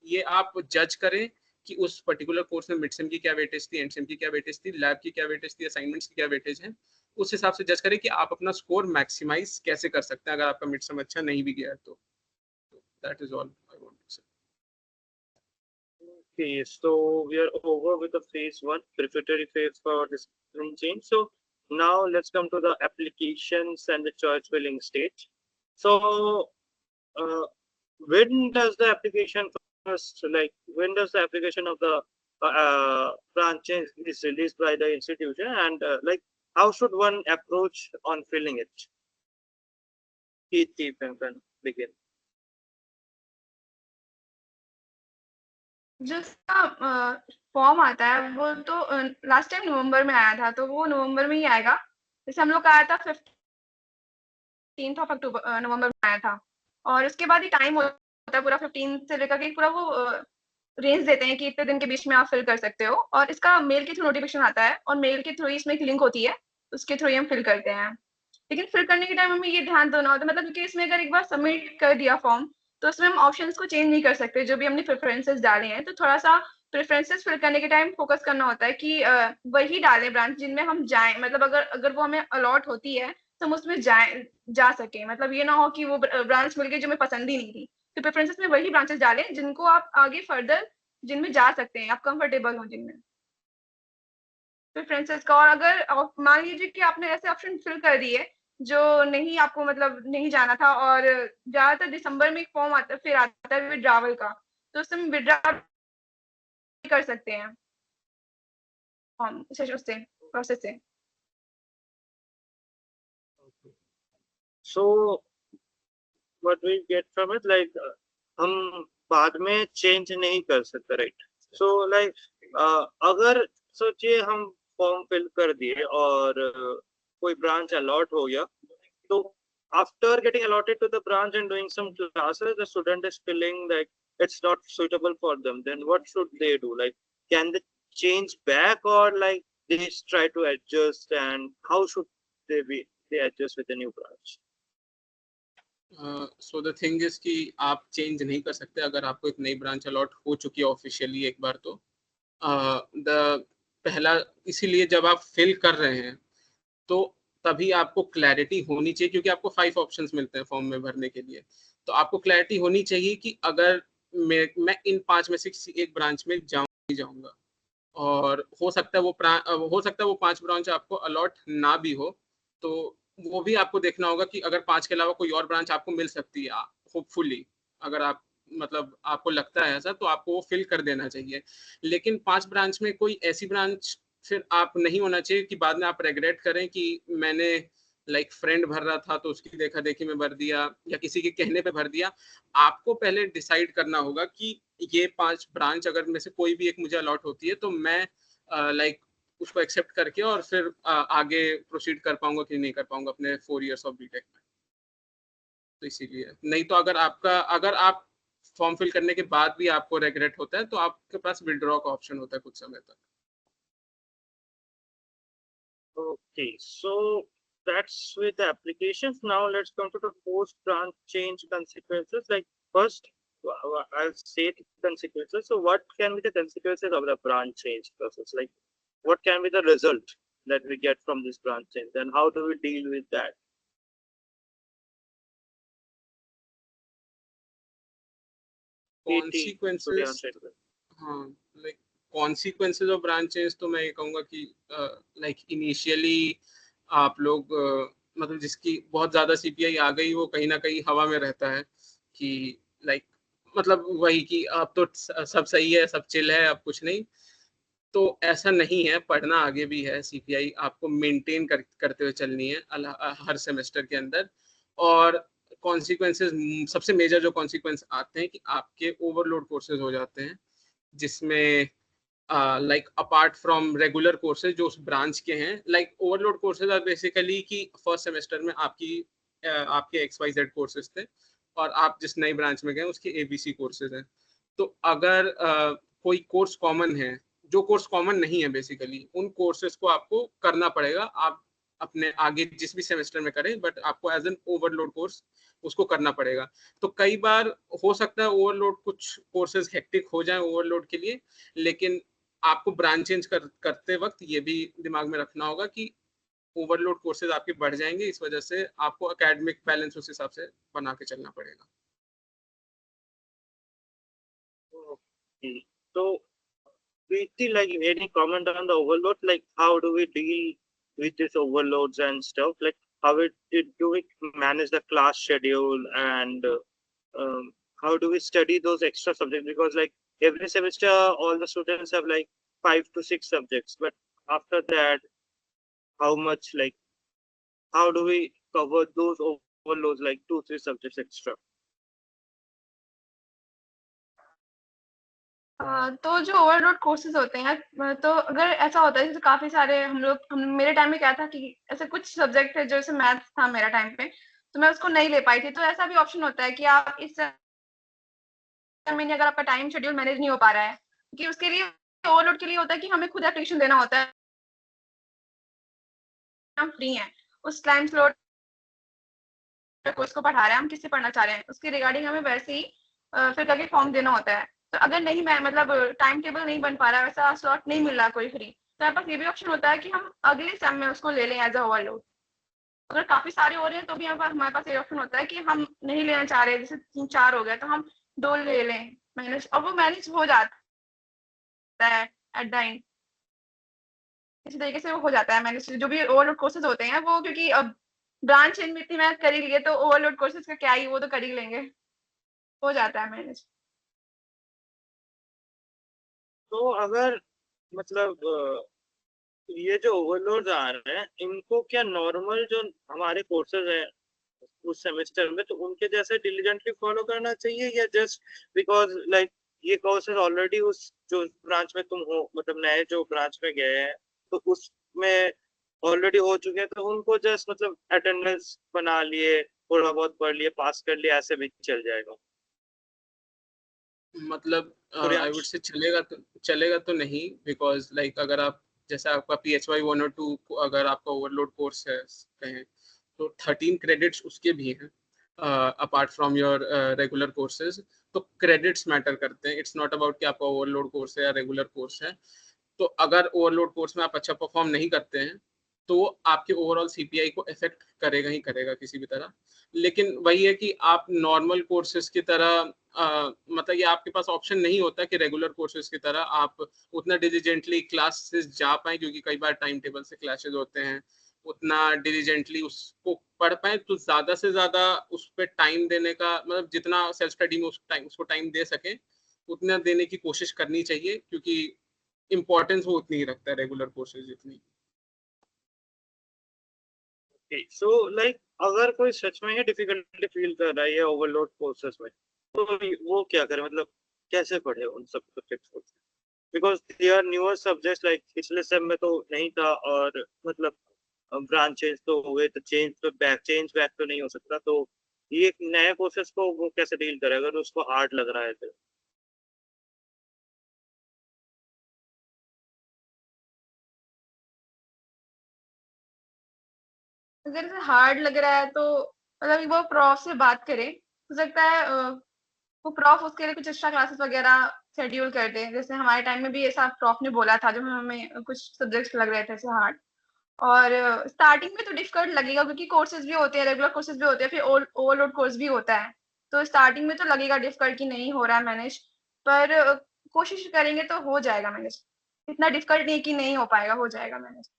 ये आप जज करें कि उस पर्टिकुलर कोर्स में मिड सेम की क्या वेटेज थी, एंड सेम की क्या वेटेज थी, लैब की क्या वेटेज थी, असाइनमेंट्स की क्या वेटेज है। उस हिसाब से जज करें कि आप अपना स्कोर मैक्सिमाइज कैसे कर सकते हैं अगर आपका मिड सेम अच्छा नहीं भी गया है तो। That is all I want to say. Okay, so we are over with the phase one, preparatory phase for discipline change. So now let's come to the applications and the choice filling stage. So uh, when does the application first, like when does the application of the branch change is released by the institution, and like how should one approach on filling it? Keith, can begin. जिसका form आता है वो तो last time नवंबर में आया था, तो वो नवंबर में ही आएगा। जैसे हम लोग का आया था 15 ऑफ अक्टूबर, नवंबर में आया था। और उसके बाद ही टाइम होता है पूरा 15 से लेकर के पूरा वो रेंज देते हैं कि इतने दिन के बीच में आप फिल कर सकते हो। और इसका मेल के थ्रू नोटिफिकेशन आता है और मेल के थ्रू ही इसमें एक लिंक होती है, उसके थ्रू ही हम फिल करते हैं। लेकिन फिल करने के टाइम हमें ये ध्यान देना होता है, मतलब क्योंकि इसमें अगर एक बार सबमिट कर दिया फॉर्म, तो उसमें हम ऑप्शंस को चेंज नहीं कर सकते जो भी हमने प्रेफरेंसेस डाले हैं। तो थोड़ा सा प्रेफरेंसेस फिल करने के टाइम फोकस करना होता है कि वही डालें ब्रांच जिनमें हम जाएं, मतलब अगर अगर वो हमें अलॉट होती है तो हम उसमें जा सके। मतलब ये ना हो कि वो ब्रांच मिल गई जो हमें पसंद ही नहीं थी। तो प्रेफरेंसेस में वही ब्रांचेस डालें जिनको आप आगे फर्दर जिनमें जा सकते हैं, आप कंफर्टेबल हो जिनमें प्रेफरेंसेस का। और अगर मान लीजिए कि आपने ऐसे ऑप्शन फिल कर दिए जो नहीं, आपको मतलब नहीं जाना था, और ज्यादातर दिसंबर में एक फॉर्म आता फिर आता है विड्रावल का, तो उसमें विड्रा कर सकते हैं फॉर्म उससे प्रोसेस से। So what we get from it, like हम बाद में चेंज नहीं कर सकते, राइट? सो लाइक अगर सोचिए हम फॉर्म फिल कर दिए और कोई ब्रांच अलॉट हो गया, तो after getting allotted to the branch and doing some classes, the student is feeling like it's not suitable for them, then what should they do? Like, can they change back, or like they just try to adjust, and how should they adjust with the new branch? So the thing is कि आप change नहीं कर सकते अगर आपको एक नई branch allot हो चुकी है ऑफिशियली एक बार तो। द पहला इसीलिए जब आप फिल कर रहे हैं तो तभी आपको क्लैरिटी होनी चाहिए, क्योंकि आपको 5 ऑप्शंस मिलते हैं फॉर्म में भरने के लिए। तो आपको क्लैरिटी होनी चाहिए कि अगर मैं इन 5 में से किसी एक ब्रांच में जाऊंगा, और हो सकता है वो 5 ब्रांच आपको अलॉट ना भी हो, तो वो भी आपको देखना होगा कि अगर 5 के अलावा कोई और ब्रांच आपको मिल सकती है होपफुली। अगर आप मतलब आपको लगता है ऐसा तो आपको वो फिल कर देना चाहिए। लेकिन 5 ब्रांच में कोई ऐसी ब्रांच फिर आप नहीं होना चाहिए कि बाद में आप रेग्रेट करें कि मैंने लाइक फ्रेंड भर रहा था तो उसकी देखा देखी में भर दिया या किसी के कहने पे भर दिया। आपको पहले डिसाइड करना होगा कि ये 5 ब्रांच अगर में से कोई भी एक मुझे अलॉट होती है तो मैं लाइक उसको एक्सेप्ट करके और फिर आगे प्रोसीड कर पाऊंगा कि नहीं कर पाऊंगा अपने 4 इयर्स ऑफ बीटेक में। तो इसीलिए, नहीं तो अगर आप फॉर्म फिल करने के बाद भी आपको रेग्रेट होता है तो आपके पास विड्रॉ का ऑप्शन होता है कुछ समय तक। Okay, so that's with the applications. Now let's come to the post branch change consequences. Like first, I'll say the consequences. So what can be the consequences of the branch change process? Like what can be the result that we get from this branch change? And how do we deal with that? Consequences, हाँ, like consequences of branch change तो मैं ये कहूँगा कि like initially आप लोग मतलब जिसकी बहुत ज़्यादा सीपीआई आ गई वो कहीं ना कहीं हवा में रहता है कि लाइक मतलब वही कि अब तो सब सही है, सब चिल है, अब कुछ नहीं। तो ऐसा नहीं है, पढ़ना आगे भी है, सीपीआई आपको मेंटेन करते हुए चलनी है हर सेमेस्टर के अंदर। और कॉन्सिक्वेंसेज, सबसे मेजर जो कॉन्सिक्वेंस आते हैं कि आपके ओवरलोड कोर्सेज हो जाते हैं, जिसमें like apart from regular courses जो उस ब्रांच के हैं, like overload courses are basically कि फर्स्ट सेमेस्टर में आपके XYZ कोर्सेज थे और आप जिस नई ब्रांच में गए उसके ABC कोर्सेज हैं। तो अगर कोई कोर्स कॉमन है, जो कोर्स कॉमन नहीं है बेसिकली उन कोर्सेज को आपको करना पड़ेगा, आप अपने आगे जिस भी सेमेस्टर में करें, बट आपको एज एन ओवरलोड कोर्स उसको करना पड़ेगा। तो कई बार हो सकता है ओवरलोड, कुछ कोर्सेज हेक्टिक हो जाए ओवरलोड के लिए, लेकिन आपको ब्रांच चेंज करते वक्त ये भी दिमाग में रखना होगा कि ओवरलोड कोर्सेज आपके बढ़ जाएंगे, इस वजह से आपको एकेडमिक बैलेंस उस हिसाब से बना के चलना पड़ेगा। Okay. So, Preeti, like any comment on the overload? Like how do we deal with these overloads and stuff? Like how do we manage the class schedule and how do we study those extra subjects? Because like every semester, all the students have like 5 to 6 subjects, but after that, how much like how do we cover those overloads like 2 3 subjects extra? तो जो overload courses होते हैं, तो अगर ऐसा होता है जैसे काफी सारे मेरे टाइम में क्या था कि ऐसे कुछ सब्जेक्ट थे, जैसे मैथ्स था मेरा टाइम पे, तो मैं उसको नहीं ले पाई थी। तो ऐसा भी ऑप्शन होता है कि आप इस महीने अगर आपका टाइम शेड्यूल मैनेज नहीं हो पा रहा है, कि उसके लिए ओवरलोड के लिए होता है कि हमें खुद एप्लीकेशन देना होता है, हम फ्री हैं उस टाइम स्लॉट कोर्स को पढ़ा रहे हैं, हम किससे पढ़ना चाह रहे हैं उसके रिगार्डिंग हमें वैसे ही फिर करके फॉर्म देना होता है। तो अगर नहीं, मैं मतलब टाइम टेबल नहीं बन पा रहा, वैसा स्लॉट नहीं मिल रहा कोई फ्री, तो हमारे पास ये भी ऑप्शन होता है कि हम अगले सेम में उसको ले लें एज अ ओवरलोड। अगर काफी सारे हो रहे हैं तो भी हमारे पास ये ऑप्शन होता है कि हम नहीं लेना चाह रहे, जैसे 3 4 हो गया तो हम 2 ले लें मैनेज, और वो मैनेज हो जाता है एट द एंड। इसी तरीके से वो हो जाता है मैनेज, जो भी ओवरलोड कोर्सेज होते हैं वो, क्योंकि अब ब्रांच चेंज में इतनी मेहनत कर ही लिए तो ओवरलोड कोर्सेज का क्या ही, वो तो कर ही लेंगे, हो जाता है मैनेज। तो अगर मतलब ये जो ओवरलोड आ रहे हैं इनको क्या नॉर्मल जो हमारे कोर्सेज हैं उस सेमेस्टर में तो उनके जैसे डिलीजेंटली फॉलो करना चाहिए, या जस्ट बिकॉज लाइक ये कोर्सेज ऑलरेडी उस जो ब्रांच में तुम हो, मतलब नए जो ब्रांच में गए हैं तो उसमें ऑलरेडी हो चुके हैं, तो उनको जस्ट मतलब अटेंडेंस बना लिए, थोड़ा बहुत पढ़ लिए, पास कर लिए, ऐसे भी चल जाएगा? मतलब आई वुड से चलेगा तो नहीं, बिकॉज लाइक अगर आप जैसे आपका PHY 1 और 2 अगर आपका ओवरलोड कोर्स है कहें तो 13 क्रेडिट्स उसके भी हैं apart from your regular courses. तो क्रेडिट्स मैटर करते हैं, इट्स नॉट अबाउट कि आपका ओवरलोड कोर्स है या रेगुलर कोर्स है। तो अगर ओवरलोड कोर्स में आप अच्छा परफॉर्म नहीं करते हैं तो आपके ओवरऑल सीपीआई को इफेक्ट करेगा ही करेगा किसी भी तरह। लेकिन वही है कि आप नॉर्मल कोर्सेज की तरह मतलब ये आपके पास ऑप्शन नहीं होता कि रेगुलर कोर्सेज की तरह आप उतना डिलीजेंटली क्लासेस जा पाए, क्योंकि कई बार टाइम टेबल से क्लैशेज होते हैं, उतना डिलीजेंटली उसको पढ़ पाए। तो ज्यादा से ज्यादा उस पर टाइम देने का मतलब जितना सेल्फ स्टडी में उसको टाइम दे सके उतना देने की कोशिश करनी चाहिए, क्योंकि इम्पोर्टेंस वो उतनी ही रखता है रेगुलर कोर्सेज जितनी। सो लाइक अगर कोई सच में ही डिफिकल्टी फील कर रहा है ये ओवरलोड कोर्सेज में, तो वो क्या करे? मतलब कैसे पढ़े उन सब सब्जेक्ट्स को? Because they are newer subjects, like पिछले सेम में तो नहीं था, और मतलब ब्रांच चेंज तो हुए, तो चेंज बैक तो नहीं हो सकता, तो ये नए कोर्सेस को वो कैसे डील करे अगर उसको हार्ड लग रहा है तो? अगर इसे हार्ड लग रहा है तो मतलब वो प्रॉफ से बात करें, हो सकता है वो प्रॉफ उसके लिए कुछ एक्स्ट्रा क्लासेस वगैरह शेड्यूल कर दे। जैसे हमारे टाइम में भी ऐसा प्रॉफ ने बोला था जब हमें कुछ सब्जेक्ट्स लग रहे थे ऐसे हार्ड। और स्टार्टिंग में तो डिफिकल्ट लगेगा क्योंकि कोर्सेज भी होते हैं, रेगुलर कोर्सेज भी होते हैं, फिर ओवरलोड कोर्स भी होता है। तो स्टार्टिंग में तो लगेगा डिफिकल्ट कि नहीं हो रहा है मैनेज, पर कोशिश करेंगे तो हो जाएगा मैनेज। इतना डिफिकल्ट नहीं कि नहीं हो पाएगा, हो जाएगा मैनेज।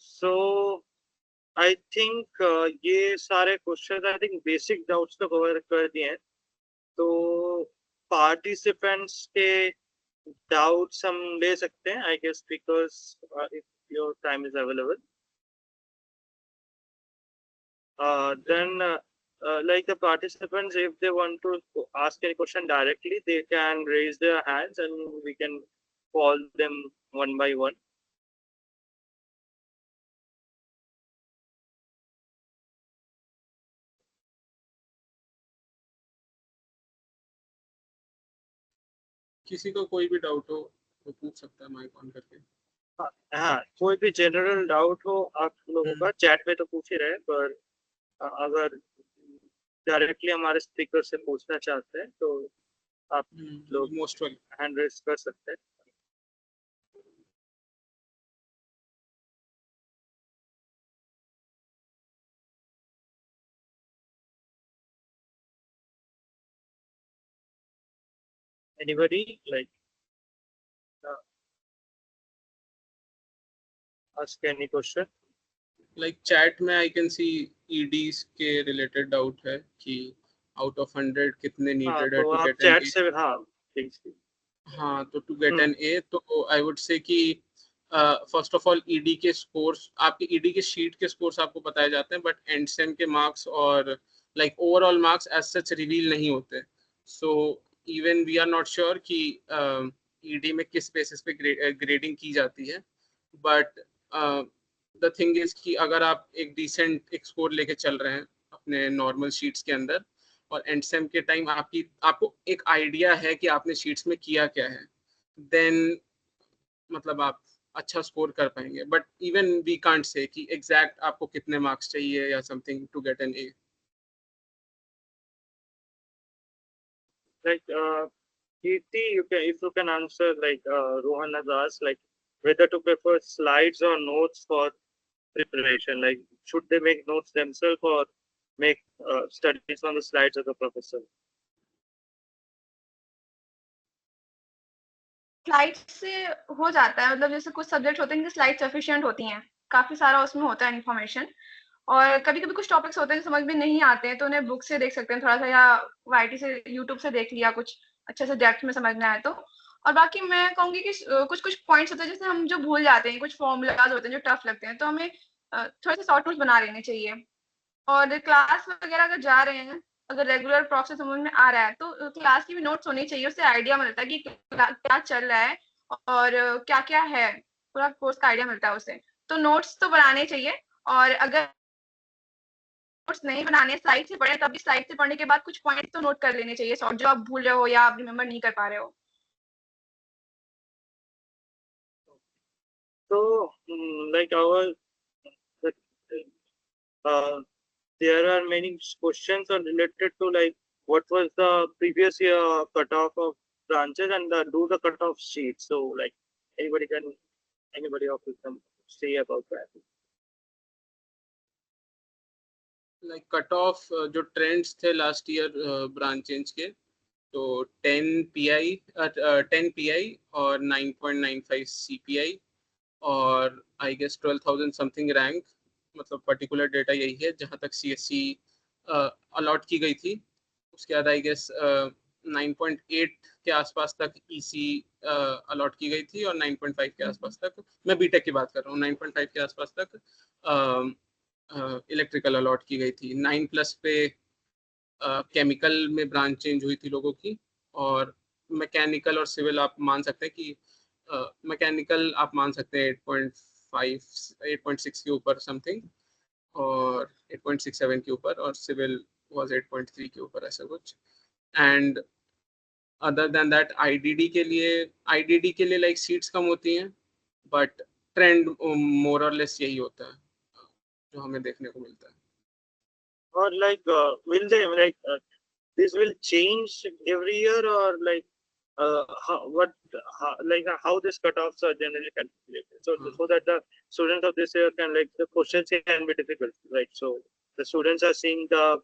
सो आई थिंक ये सारे question I think basic doubts तो कवर कर दिए हैं। तो पार्टिसिपेंट्स के डाउट्स हम ले सकते हैं I guess, because if your time is available, then like the participants, if they want to ask any question directly, they can raise their hands and we can call them one by one. किसी को कोई भी doubt हो तो पूछ सकता है mic on करके। हाँ, कोई भी जनरल डाउट हो आप लोगों का चैट में तो पूछ ही रहे हैं, पर अगर डायरेक्टली हमारे स्पीकर से पूछना चाहते हैं तो आप लोग मोस्ट वेलकम हैंड रेज कर सकते हैं। Anybody like ask any question? Like chat में आई कैन सी ईडीज के रिलेटेड डाउट है कि आउट ऑफ 100 कितने नीडेड है तो टू आप गेट एन चैट ए। से, हाँ ठीक है। हाँ, तो टू गेट एन ए तो आई वुड से कि फर्स्ट ऑफ ऑल ईडी के स्कोर्स, आपके ईडी के शीट के स्कोर्स आपको बताए जाते हैं, बट एंड सेम के मार्क्स और like overall marks as such reveal नहीं होते। So even we are not sure कि ईडी में किस बेसिस पे ग्रेडिंग की जाती है, बट द थिंग इज कि अगर आप एक डिसेंट एक स्कोर लेके चल रहे हैं अपने नॉर्मल शीट्स के अंदर और एंड सेम के टाइम आपको एक आइडिया है कि आपने शीट्स में किया क्या है, देन मतलब आप अच्छा स्कोर कर पाएंगे। But even we can't say कि एग्जैक्ट आपको कितने मार्क्स चाहिए या something to get an A. Like Kirti, if you can answer, like Rohan has asked, like whether to prefer slides or notes for preparation. Like should they make notes themselves or make studies on the slides of the professor? Slide से हो जाता है, मतलब जैसे कुछ subject होते हैं जिनकी स्लाइड सफिशिएंट होती हैं, काफी सारा उसमें होता है इन्फॉर्मेशन। और कभी कभी कुछ टॉपिक्स होते हैं जो समझ में नहीं आते हैं तो उन्हें बुक से देख सकते हैं थोड़ा सा, या वाईटी से, यूट्यूब से देख लिया कुछ अच्छे से डेप्थ में समझ में आए तो। और बाकी मैं कहूंगी कि कुछ कुछ पॉइंट्स होते हैं जैसे हम जो भूल जाते हैं, कुछ फॉर्मूलाज होते हैं जो टफ लगते हैं, तो हमें थोड़े से शॉर्ट नोट्स बना लेने चाहिए। और क्लास वगैरह अगर जा रहे हैं, अगर रेगुलर प्रोसेस समझ में आ रहा है तो क्लास की भी नोट्स होनी चाहिए, उससे आइडिया मिलता है कि क्या चल रहा है और क्या क्या है, पूरा कोर्स का आइडिया मिलता है उससे। तो नोट्स तो बनाने चाहिए, और अगर नोट्स नहीं बनाने, स्लाइड से पढ़े, तभी स्लाइड से पढ़ने के बाद कुछ पॉइंट तो नोट कर लेने चाहिए शॉर्ट, जो आप भूल रहे हो या आप रिमेम्बर नहीं कर पा रहे हो। So, like uh, there are many questions are related to like what was the previous year cutoff of branches and do the cutoff sheet. So, like anybody of them say about that? Like cut off जो trends थे last year branch change के, तो 10 pi और 9.95 CPI और I guess 12,000 something rank, मतलब particular data यही है जहाँ तक सीएससी अलॉट की गई थी। उसके बाद आई गेस 9.8 के आसपास तक ईसी अलॉट की गई थी और 9.5 के आसपास तक, मैं बीटेक की बात कर रहा हूँ, 9.5 के आसपास तक इलेक्ट्रिकल अलॉट की गई थी। 9+ पे केमिकल में ब्रांच चेंज हुई थी लोगों की, और मैकेनिकल और सिविल आप मान सकते हैं कि मैकेनिकल आप मान सकते हैं 8.5 8.6 के ऊपर समथिंग, और 8.67 के ऊपर, और सिविल वाज 8.3 के ऊपर, ऐसा कुछ। And other than that IDD के लिए लाइक सीट्स कम होती हैं, बट ट्रेंड मोर और लेस यही होता है जो हमें देखने को मिलता है। Or like, will they like this will change every year, or like how this cutoffs are generally calculated? So that the students of this year can, like, the questions can be difficult, right? So the students are seeing the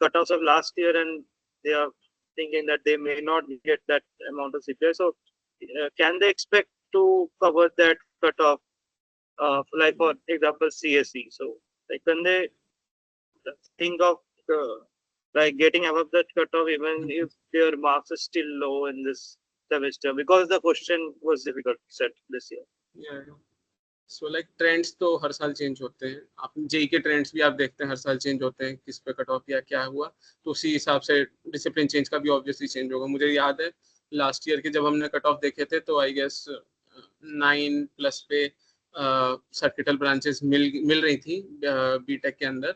cutoffs of last year, and they are thinking that they may not get that amount of CPI. So can they expect to cover that cutoff, like for example CSE? So like, when they think of like getting above that cutoff, even if their marks are still low in this semester, because the question was difficult set this year. So like trends तो हर साल change होते हैं, आप JEE के trends भी आप देखते हैं हर साल चेंज होते हैं, किस पे कट ऑफ या क्या हुआ, तो उसी हिसाब से डिसिप्लिन चेंज का भी ऑब्वियसली चेंज होगा। मुझे याद है लास्ट ईयर के जब हमने कट ऑफ देखे थे, तो आई गेस 9+ पे सर्किटल ब्रांचेस मिल रही थी बीटेक के अंदर,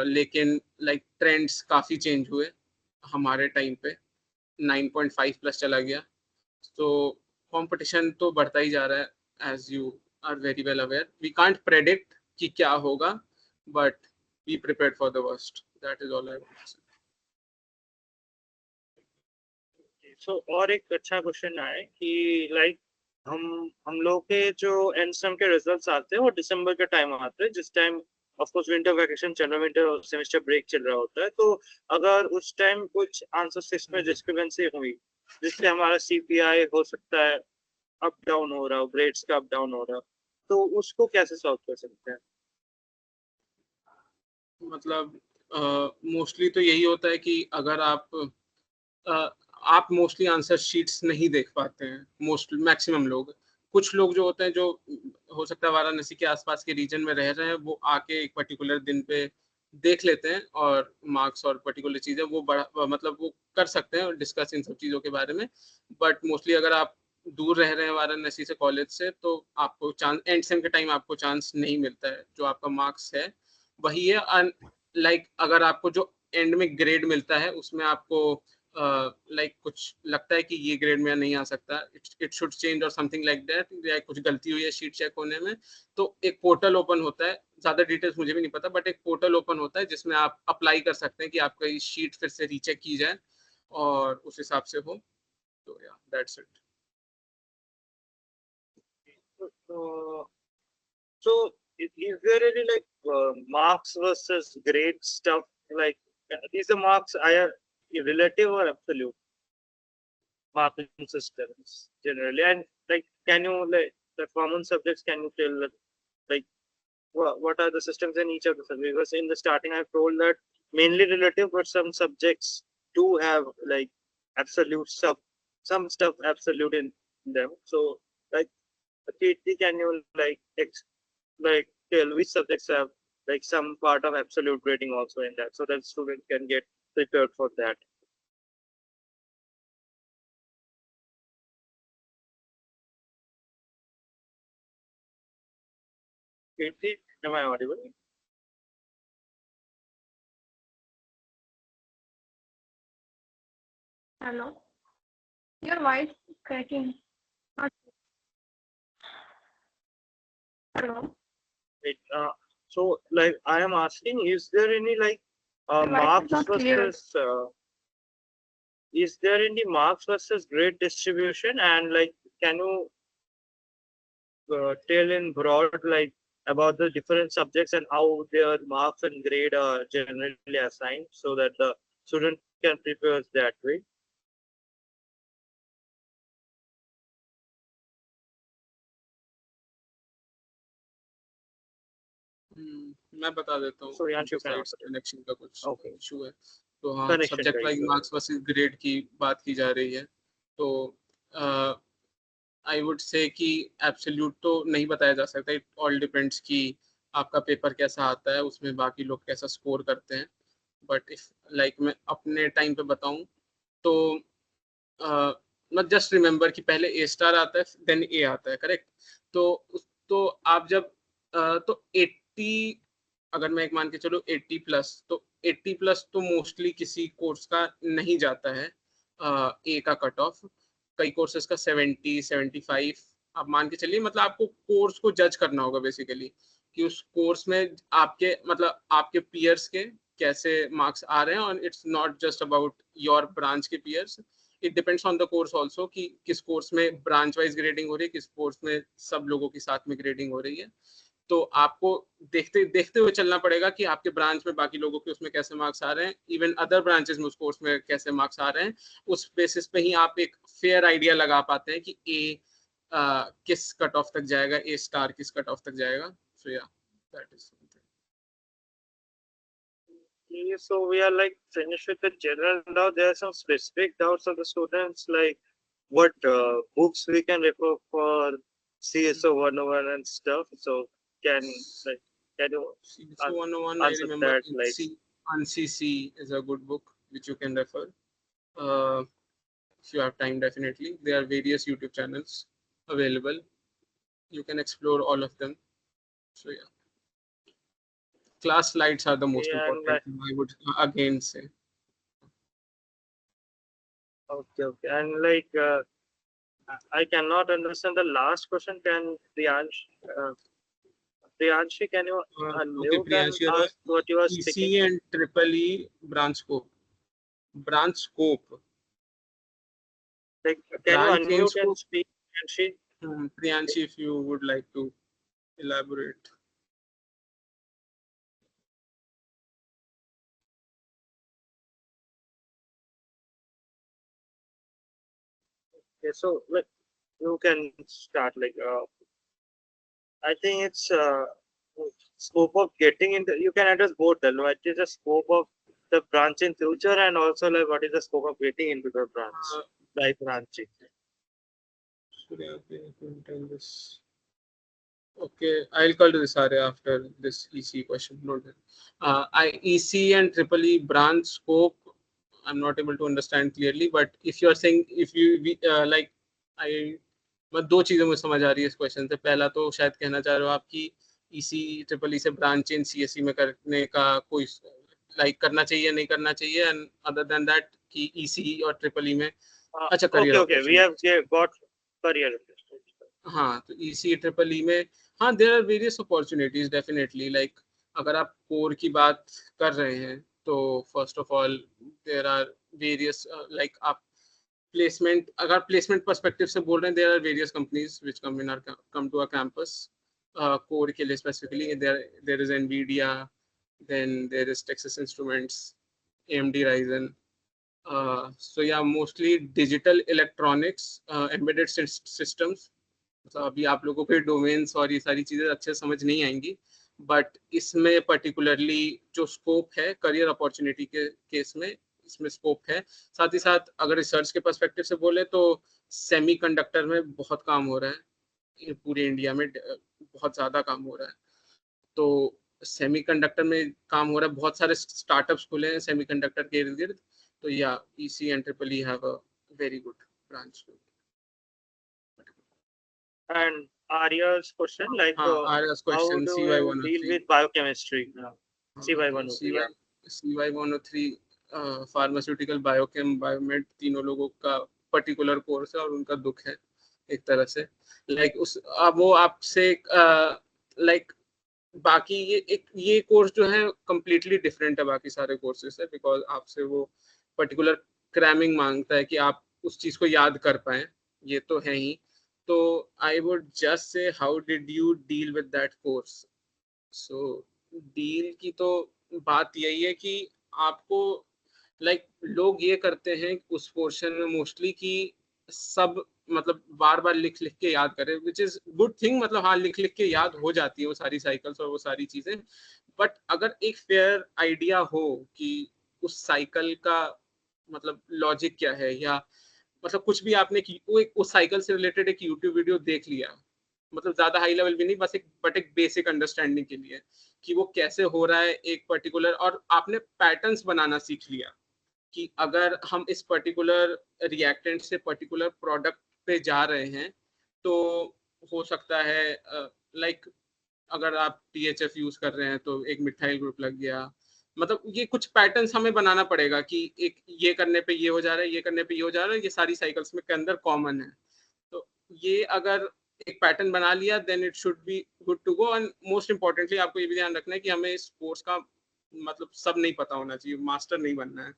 लेकिन लाइक ट्रेंड्स काफ़ी चेंज हुए हमारे टाइम पे, 9.5+ चला गया। तो कंपटीशन तो बढ़ता ही जा रहा है, as you are very well aware. We can't predict कि क्या होगा, but be prepared for the worst, that is all I want to say. So और एक अच्छा क्वेश्चन है कि लाइक हम लोग के जो एंड सेम के रिजल्ट्स आते हैं वो दिसंबर के टाइम आते हैं, जिस time of course winter vacation चल रहा है, विंटर सेमेस्टर ब्रेक चल रहा होता है। तो अगर उस टाइम कुछ आंसर सिक्स में डिस्क्रिपेंसी हुई, जिससे हमारा सीपीआई हो सकता है अप डाउन हो रहा हो, ग्रेड्स का अप डाउन हो रहा हो, तो उसको कैसे सॉल्व कर सकते हैं? मतलब मोस्टली तो यही होता है कि अगर आप मोस्टली आंसर शीट्स नहीं देख पाते हैं, मोस्ट मैक्सिमम लोग। कुछ लोग जो होते हैं, जो हो सकता है वाराणसी के आसपास के रीजन में रह रहे हैं, वो आके एक पर्टिकुलर दिन पे देख लेते हैं, और मार्क्स और पर्टिकुलर चीज़ें वो बड़ा मतलब वो कर सकते हैं और डिस्कस इन सब चीज़ों के बारे में। बट मोस्टली अगर आप दूर रह रहे हैं वाराणसी से, कॉलेज से, तो आपको चांस एंड सेम के टाइम आपको चांस नहीं मिलता है। जो आपका मार्क्स है वही है, लाइक अगर आपको जो एंड में ग्रेड मिलता है उसमें आपको लाइक कुछ लगता है कि ये ग्रेड में नहीं आ सकता, इट शुड चेंज और समथिंग लाइक दैट, या कुछ गलती हुई है शीट चेक होने में, तो एक पोर्टल ओपन होता है। ज़्यादा डिटेल्स मुझे भी नहीं पता, बट एक पोर्टल ओपन होता है जिसमें आप अप्लाई कर सकते हैं कि आपका ये शीट फिर से रीचेक की जाए और उस हिसाब से हो। तो या that's it. So is there any like marks versus grade stuff? Like, is the marks are relative or absolute marking systems generally? And like, can you, like, the common subjects, can you tell like what are the systems in each of the subjects? Because in the starting I told that mainly relative, but some subjects do have like absolute stuff, some stuff absolute in them. So like, Kirti, can you like like tell which subjects have like some part of absolute grading also in that, so that students can get prepared for that? Kirti, am I audible? Hello. Your voice is cracking. Hello. Wait, so like I am asking, is there any like Your voice is marks not clear. versus is there any marks versus grade distribution, and like, can you tell in broad like about the different subjects and how their marks and grade are generally assigned, so that the student can prepare that way? मैं बता देता हूँ। Suryansh, you can side answer it. Connection का कुछ Okay. Issue है, तो हाँ, Connection subject का वाइज issue है। मार्क्स वर्सेस ग्रेड की बात की जा रही है। तो आई वुड से कि एब्सोल्यूट तो नहीं बताया जा सकता, इट ऑल डिपेंड्स कि आपका पेपर कैसा आता है, उसमें बाकी लोग कैसा स्कोर करते हैं। बट इफ लाइक मैं अपने टाइम पे बताऊं तो मत जस्ट रिमेम्बर कि पहले ए स्टार आता है देन ए आता है, करेक्ट? तो तो आप जब तो 80, अगर मैं एक मान के चलो 80 प्लस, तो 80 प्लस तो मोस्टली किसी कोर्स का नहीं जाता है ए का कट ऑफ। कई कोर्सेज का 70 75 आप मान के चलिए। मतलब आपको कोर्स को जज करना होगा बेसिकली कि उस कोर्स में आपके मतलब आपके पीयर्स के कैसे मार्क्स आ रहे हैं। और it's not just about your branch के peers, it depends on the course also कि किस कोर्स में ब्रांच वाइज ग्रेडिंग हो रही है, किस कोर्स में सब लोगों के साथ में ग्रेडिंग हो रही है। तो आपको देखते देखते हुए चलना पड़ेगा कि आपके ब्रांच में बाकी लोगों के उसमें कैसे मार्क्स आ रहे हैं, इवन अदर ब्रांचेस में उस कोर्स में कैसे मार्क्स आ रहे हैं। उस बेसिस पे ही आप एक फेयर आइडिया लगा पाते हैं कि ए किस कट ऑफ तक जाएगा, ए स्टार किस कट ऑफ तक जाएगा। सो या that is Okay, so we are like finished with the general. Now there are some specific doubts of the students, like what books we can refer for CSO 101 and stuff. So can like can you so 101. I answer remember that? Like CC is a good book which you can refer. Uh, if you have time, definitely. There are various YouTube channels available. You can explore all of them. So yeah, class slides are the most and important thing, I would again say. okay, and like I cannot understand the last question. Can Priyanshi, can you Okay, unmute and Priyansh, you're ask what you are speaking? ECE and Triple E branch scope. Branch scope. Like, can you Branch change unmute and scope. speak, Priyanshi? Priyanshi, if you would like to elaborate. Okay, so like you can start like I think it's scope of getting into. You can address both. Then what is the scope of the branch in future, and also like what is the scope of getting into the branch by branching? Okay, I'll call to this area after this EC question. Note that. EC and Triple E branch scope, I'm not able to understand clearly, but if you are saying, if you like, I मैं दो चीजें मुझे समझ आ रही है इस question से। पहला तो शायद कहना चाह रहे हो आप कि EC ट्रिपल ई से ब्रांच इन CSE में करने का कोई लाइक करना चाहिए नहीं करना चाहिए, एंड अदर देन दैट कि EC और ट्रिपल ई में अच्छा career Okay. We have got career. हाँ, तो EC ट्रिपल ई में हाँ there are various opportunities definitely. Like अगर आप कोर की बात कर रहे हैं तो first of all there are various like आप प्लेसमेंट, अगर प्लेसमेंट पर्सपेक्टिव से बोल रहे हैं, there are various companies which come to our campus core के लिए specifically. There is Nvidia, then there is Texas Instruments, AMD Ryzen. So yeah, mostly digital electronics, embedded systems. मतलब अभी आप लोगों को डोमेन्स और ये सारी चीजें अच्छे समझ नहीं आएंगी, बट इसमें पर्टिकुलरली जो स्कोप है करियर अपॉर्चुनिटी के केस में, इसमें स्कोप है। साथ ही साथ अगर रिसर्च के पर्सपेक्टिव से बोले तो सेमीकंडक्टर में बहुत काम हो रहा है, पूरे इंडिया में बहुत ज़्यादा काम हो रहा है। तो सेमीकंडक्टर में काम हो रहा है, बहुत सारे स्टार्टअप्स खुले हैं सेमीकंडक्टर के इर्द गिर्द। तो या EC and Triple E have a very good branch. And Arya's question, like Arya's how question, do CY you deal 103. with biochemistry? CY 103. CY 103 pharmaceutical, biochem, बायोमेड तीनों लोगों का पर्टिकुलर कोर्स है और उनका दुख है एक तरह से। लाइक उस अब वो आपसे लाइक बाकी ये कोर्स जो है कम्प्लीटली डिफरेंट है बाकी सारे कोर्सेज से, बिकॉज आपसे वो पर्टिकुलर क्रैमिंग मांगता है कि आप उस चीज को याद कर पाए, ये तो है ही। तो I would just say how did you deal with that course. So deal की तो बात यही है कि आपको लाइक लोग ये करते हैं उस पोर्शन में मोस्टली कि सब मतलब बार बार लिख लिख के याद करें, विच इज गुड थिंग। मतलब हाँ, लिख लिख के याद हो जाती है वो सारी साइकिल्स और वो सारी चीजें, बट अगर एक फेयर आइडिया हो कि उस साइकिल का मतलब लॉजिक क्या है, या मतलब कुछ भी आपने वो एक उस साइकिल से रिलेटेड एक यूट्यूब वीडियो देख लिया मतलब ज्यादा हाई लेवल भी नहीं, बस एक बेसिक अंडरस्टैंडिंग के लिए कि वो कैसे हो रहा है एक पर्टिकुलर, और आपने पैटर्न्स बनाना सीख लिया कि अगर हम इस पर्टिकुलर रिएक्टेंट से पर्टिकुलर प्रोडक्ट पे जा रहे हैं तो हो सकता है लाइक अगर आप THF यूज कर रहे हैं तो एक मिथाइल ग्रुप लग गया। मतलब ये कुछ पैटर्न्स हमें बनाना पड़ेगा कि एक ये करने पे ये हो जा रहा है, ये करने पे ये हो जा रहा है, ये सारी साइकिल्स में के अंदर कॉमन है। तो ये अगर एक पैटर्न बना लिया then it should be good to go. And most importantly आपको ये भी ध्यान रखना है कि हमें इस कोर्स का मतलब सब नहीं पता होना चाहिए, मास्टर नहीं बनना है,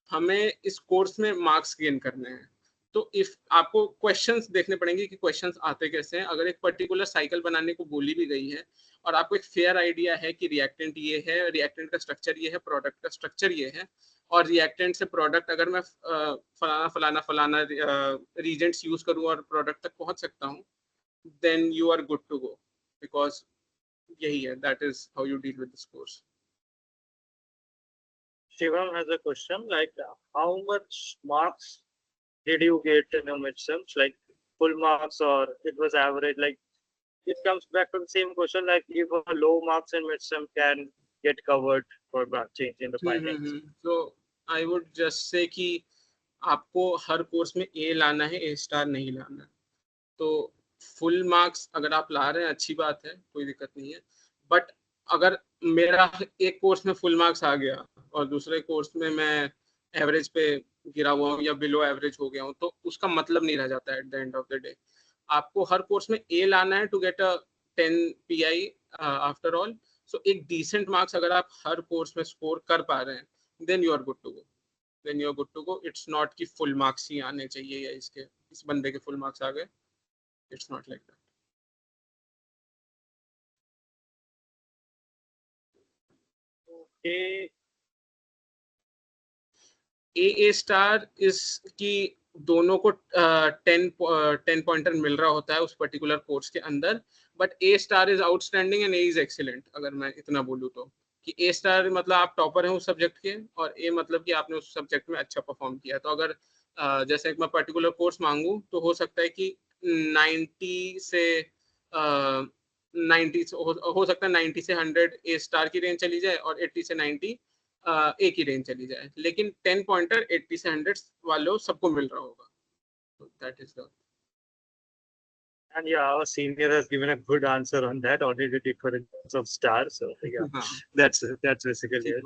हमें इस कोर्स में मार्क्स गेन करने हैं। तो इफ आपको क्वेश्चंस देखने पड़ेंगे कि क्वेश्चंस आते कैसे हैं। अगर एक पर्टिकुलर साइकिल बनाने को बोली भी गई है और आपको एक फेयर आइडिया है कि रिएक्टेंट ये है, रिएक्टेंट का स्ट्रक्चर ये है, प्रोडक्ट का स्ट्रक्चर ये है, और रिएक्टेंट से प्रोडक्ट अगर मैं फलाना फलाना फलाना रीजेंट्स यूज करूँ और प्रोडक्ट तक पहुंच सकता हूँ, then you are good to go, because यही है, that is how you deal with this course. Shivam has a question like, how much marks did you get in your midterms? Like full marks or it was average? Like it comes back to the same question. Like if a low marks in midterm can get covered for change in the finals. तो I would just say कि आपको हर course में A लाना है, ए star नहीं लाना है। तो फुल मार्क्स अगर आप ला रहे हैं अच्छी बात है, कोई दिक्कत नहीं है। बट अगर मेरा एक कोर्स में फुल मार्क्स आ गया और दूसरे कोर्स में मैं एवरेज पे गिरा हुआ हूँ या बिलो एवरेज हो गया हूँ, तो उसका मतलब नहीं रह जाता at the end of the day. आपको हर कोर्स में ए लाना है to get a 10 PI after all. So एक डिसेंट मार्क्स अगर आप हर कोर्स में स्कोर कर पा रहे हैं then you are good to go, then you are good to go. It's not कि फुल मार्क्स ही आने चाहिए या इसके इस बंदे के फुल मार्क्स आ गए, it's not like that. Okay. A star इस की दोनों को 10 पॉइंटर मिल रहा होता है उस पर्टिकुलर कोर्स के अंदर। But A star is outstanding and A is excellent. अगर मैं इतना बोलूँ तो कि ए स्टार मतलब आप टॉपर हैं उस सब्जेक्ट के, और ए मतलब कि आपने उस सब्जेक्ट में अच्छा परफॉर्म किया। तो अगर जैसे मैं पर्टिकुलर कोर्स मांगू तो हो सकता है कि 90 से 90 हो सकता है 90 से 100 ए स्टार की रेंज चली जाए और 80 से 90 एक ही रेंज चली जाए, लेकिन 10 पॉइंटर 80 से 100 वालों सबको मिल रहा होगा। तो that is the And yeah, our senior has given a good answer on that. Only the difference of stars. So yeah, that's basically it.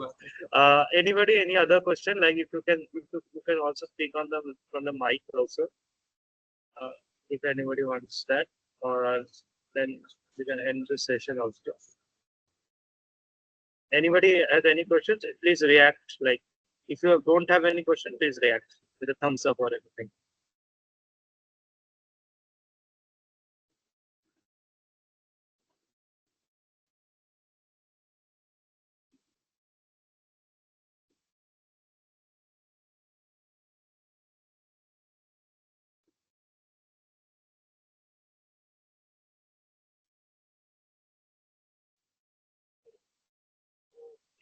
Anybody, any other question? Like if you can also speak on the from the mic also. If anybody wants that, or else then we can end the session also. Anybody has any questions? Please react. Like if you don't have any question, please react with a thumbs up or anything.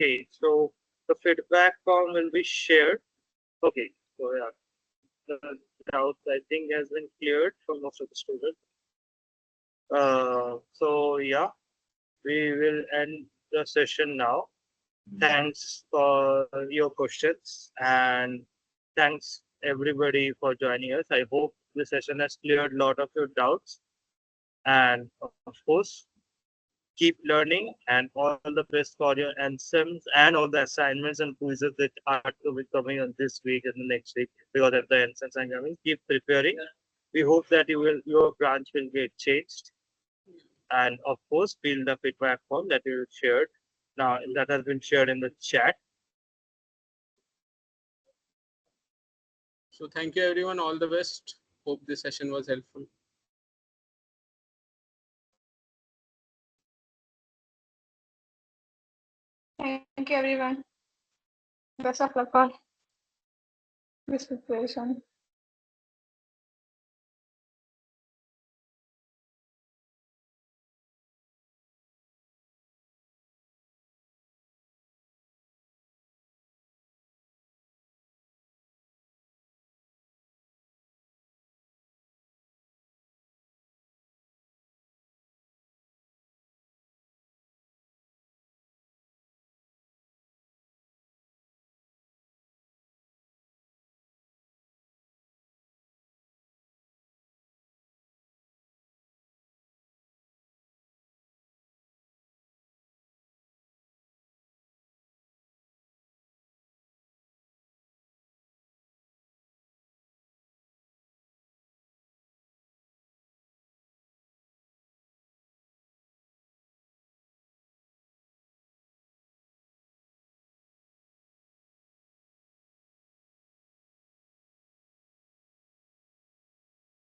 Okay, so the feedback form will be shared. Okay, so yeah, the doubt I think has been cleared from most of the students. So yeah, we will end the session now. Thanks for your questions and thanks everybody for joining us. I hope the session has cleared a lot of your doubts. And of course, keep learning and all the best for your ensems and all the assignments and quizzes that are to be coming on this week and the next week because of the ensems are coming. Keep preparing. We hope that your branch will get changed. And of course, fill the feedback form that you shared. Now that has been shared in the chat. So thank you everyone, all the best. Hope this session was helpful. Thank you, everyone. Best of luck for this preparation.